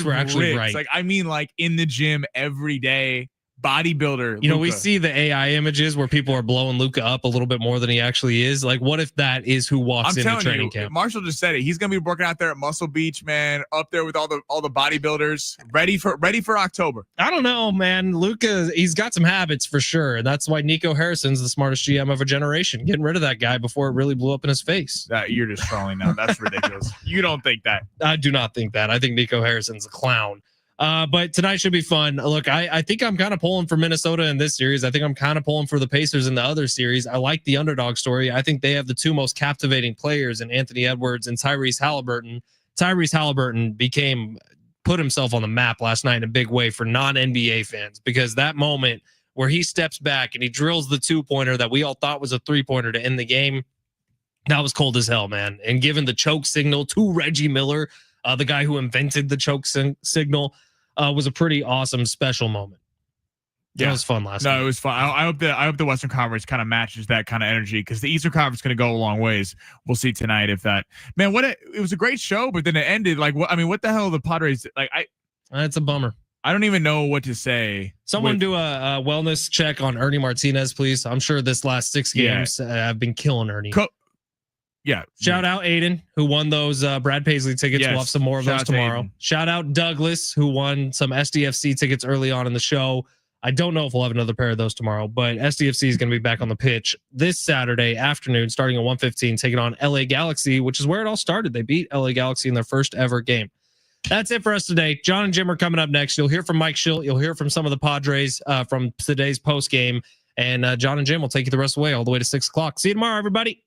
Speaker 2: were actually
Speaker 1: ripped?
Speaker 2: right?
Speaker 1: Like, I mean, like in the gym every day, bodybuilder.
Speaker 2: You know, we see the AI images where people are blowing Luka up a little bit more than he actually is. Like, what if that is who walks into training camp?
Speaker 1: Marshall just said it. He's gonna be working out there at Muscle Beach, man, up there with all the bodybuilders, ready for October.
Speaker 2: I don't know, man. Luka, he's got some habits for sure, and that's why Nico Harrison's the smartest GM of a generation. Getting rid of that guy before it really blew up in his face.
Speaker 1: You're just trolling now. That's ridiculous. You don't think that?
Speaker 2: I do not think that. I think Nico Harrison's a clown. But tonight should be fun. Look, I think I'm kind of pulling for Minnesota in this series. I think I'm kind of pulling for the Pacers in the other series. I like the underdog story. I think they have the 2 most captivating players in Anthony Edwards and Tyrese Haliburton. Tyrese Haliburton put himself on the map last night in a big way for non-NBA fans, because that moment where he steps back and he drills the 2-pointer that we all thought was a 3-pointer to end the game, that was cold as hell, man. And given the choke signal to Reggie Miller, the guy who invented the choke signal, was a pretty awesome special moment. Yeah, it was fun last night.
Speaker 1: No, it was fun. I hope the Western Conference kind of matches that kind of energy, because the Eastern Conference is going to go a long ways. We'll see tonight if that. Man, it was a great show, but then it ended like what? I mean, what the hell are the Padres like?
Speaker 2: It's a bummer.
Speaker 1: I don't even know what to say.
Speaker 2: Someone do a wellness check on Ernie Martinez, please. I'm sure this last 6 games have been killing Ernie.
Speaker 1: Yeah.
Speaker 2: Shout out Aiden, who won those Brad Paisley tickets.
Speaker 1: Yes.
Speaker 2: We'll have some more of those tomorrow. Shout out Douglas, who won some SDFC tickets early on in the show. I don't know if we'll have another pair of those tomorrow, but SDFC is going to be back on the pitch this Saturday afternoon, starting at 1:15, taking on LA Galaxy, which is where it all started. They beat LA Galaxy in their first ever game. That's it for us today. John and Jim are coming up next. You'll hear from Mike Schilt. You'll hear from some of the Padres from today's post game. And John and Jim will take you the rest of the way all the way to 6 o'clock. See you tomorrow, everybody.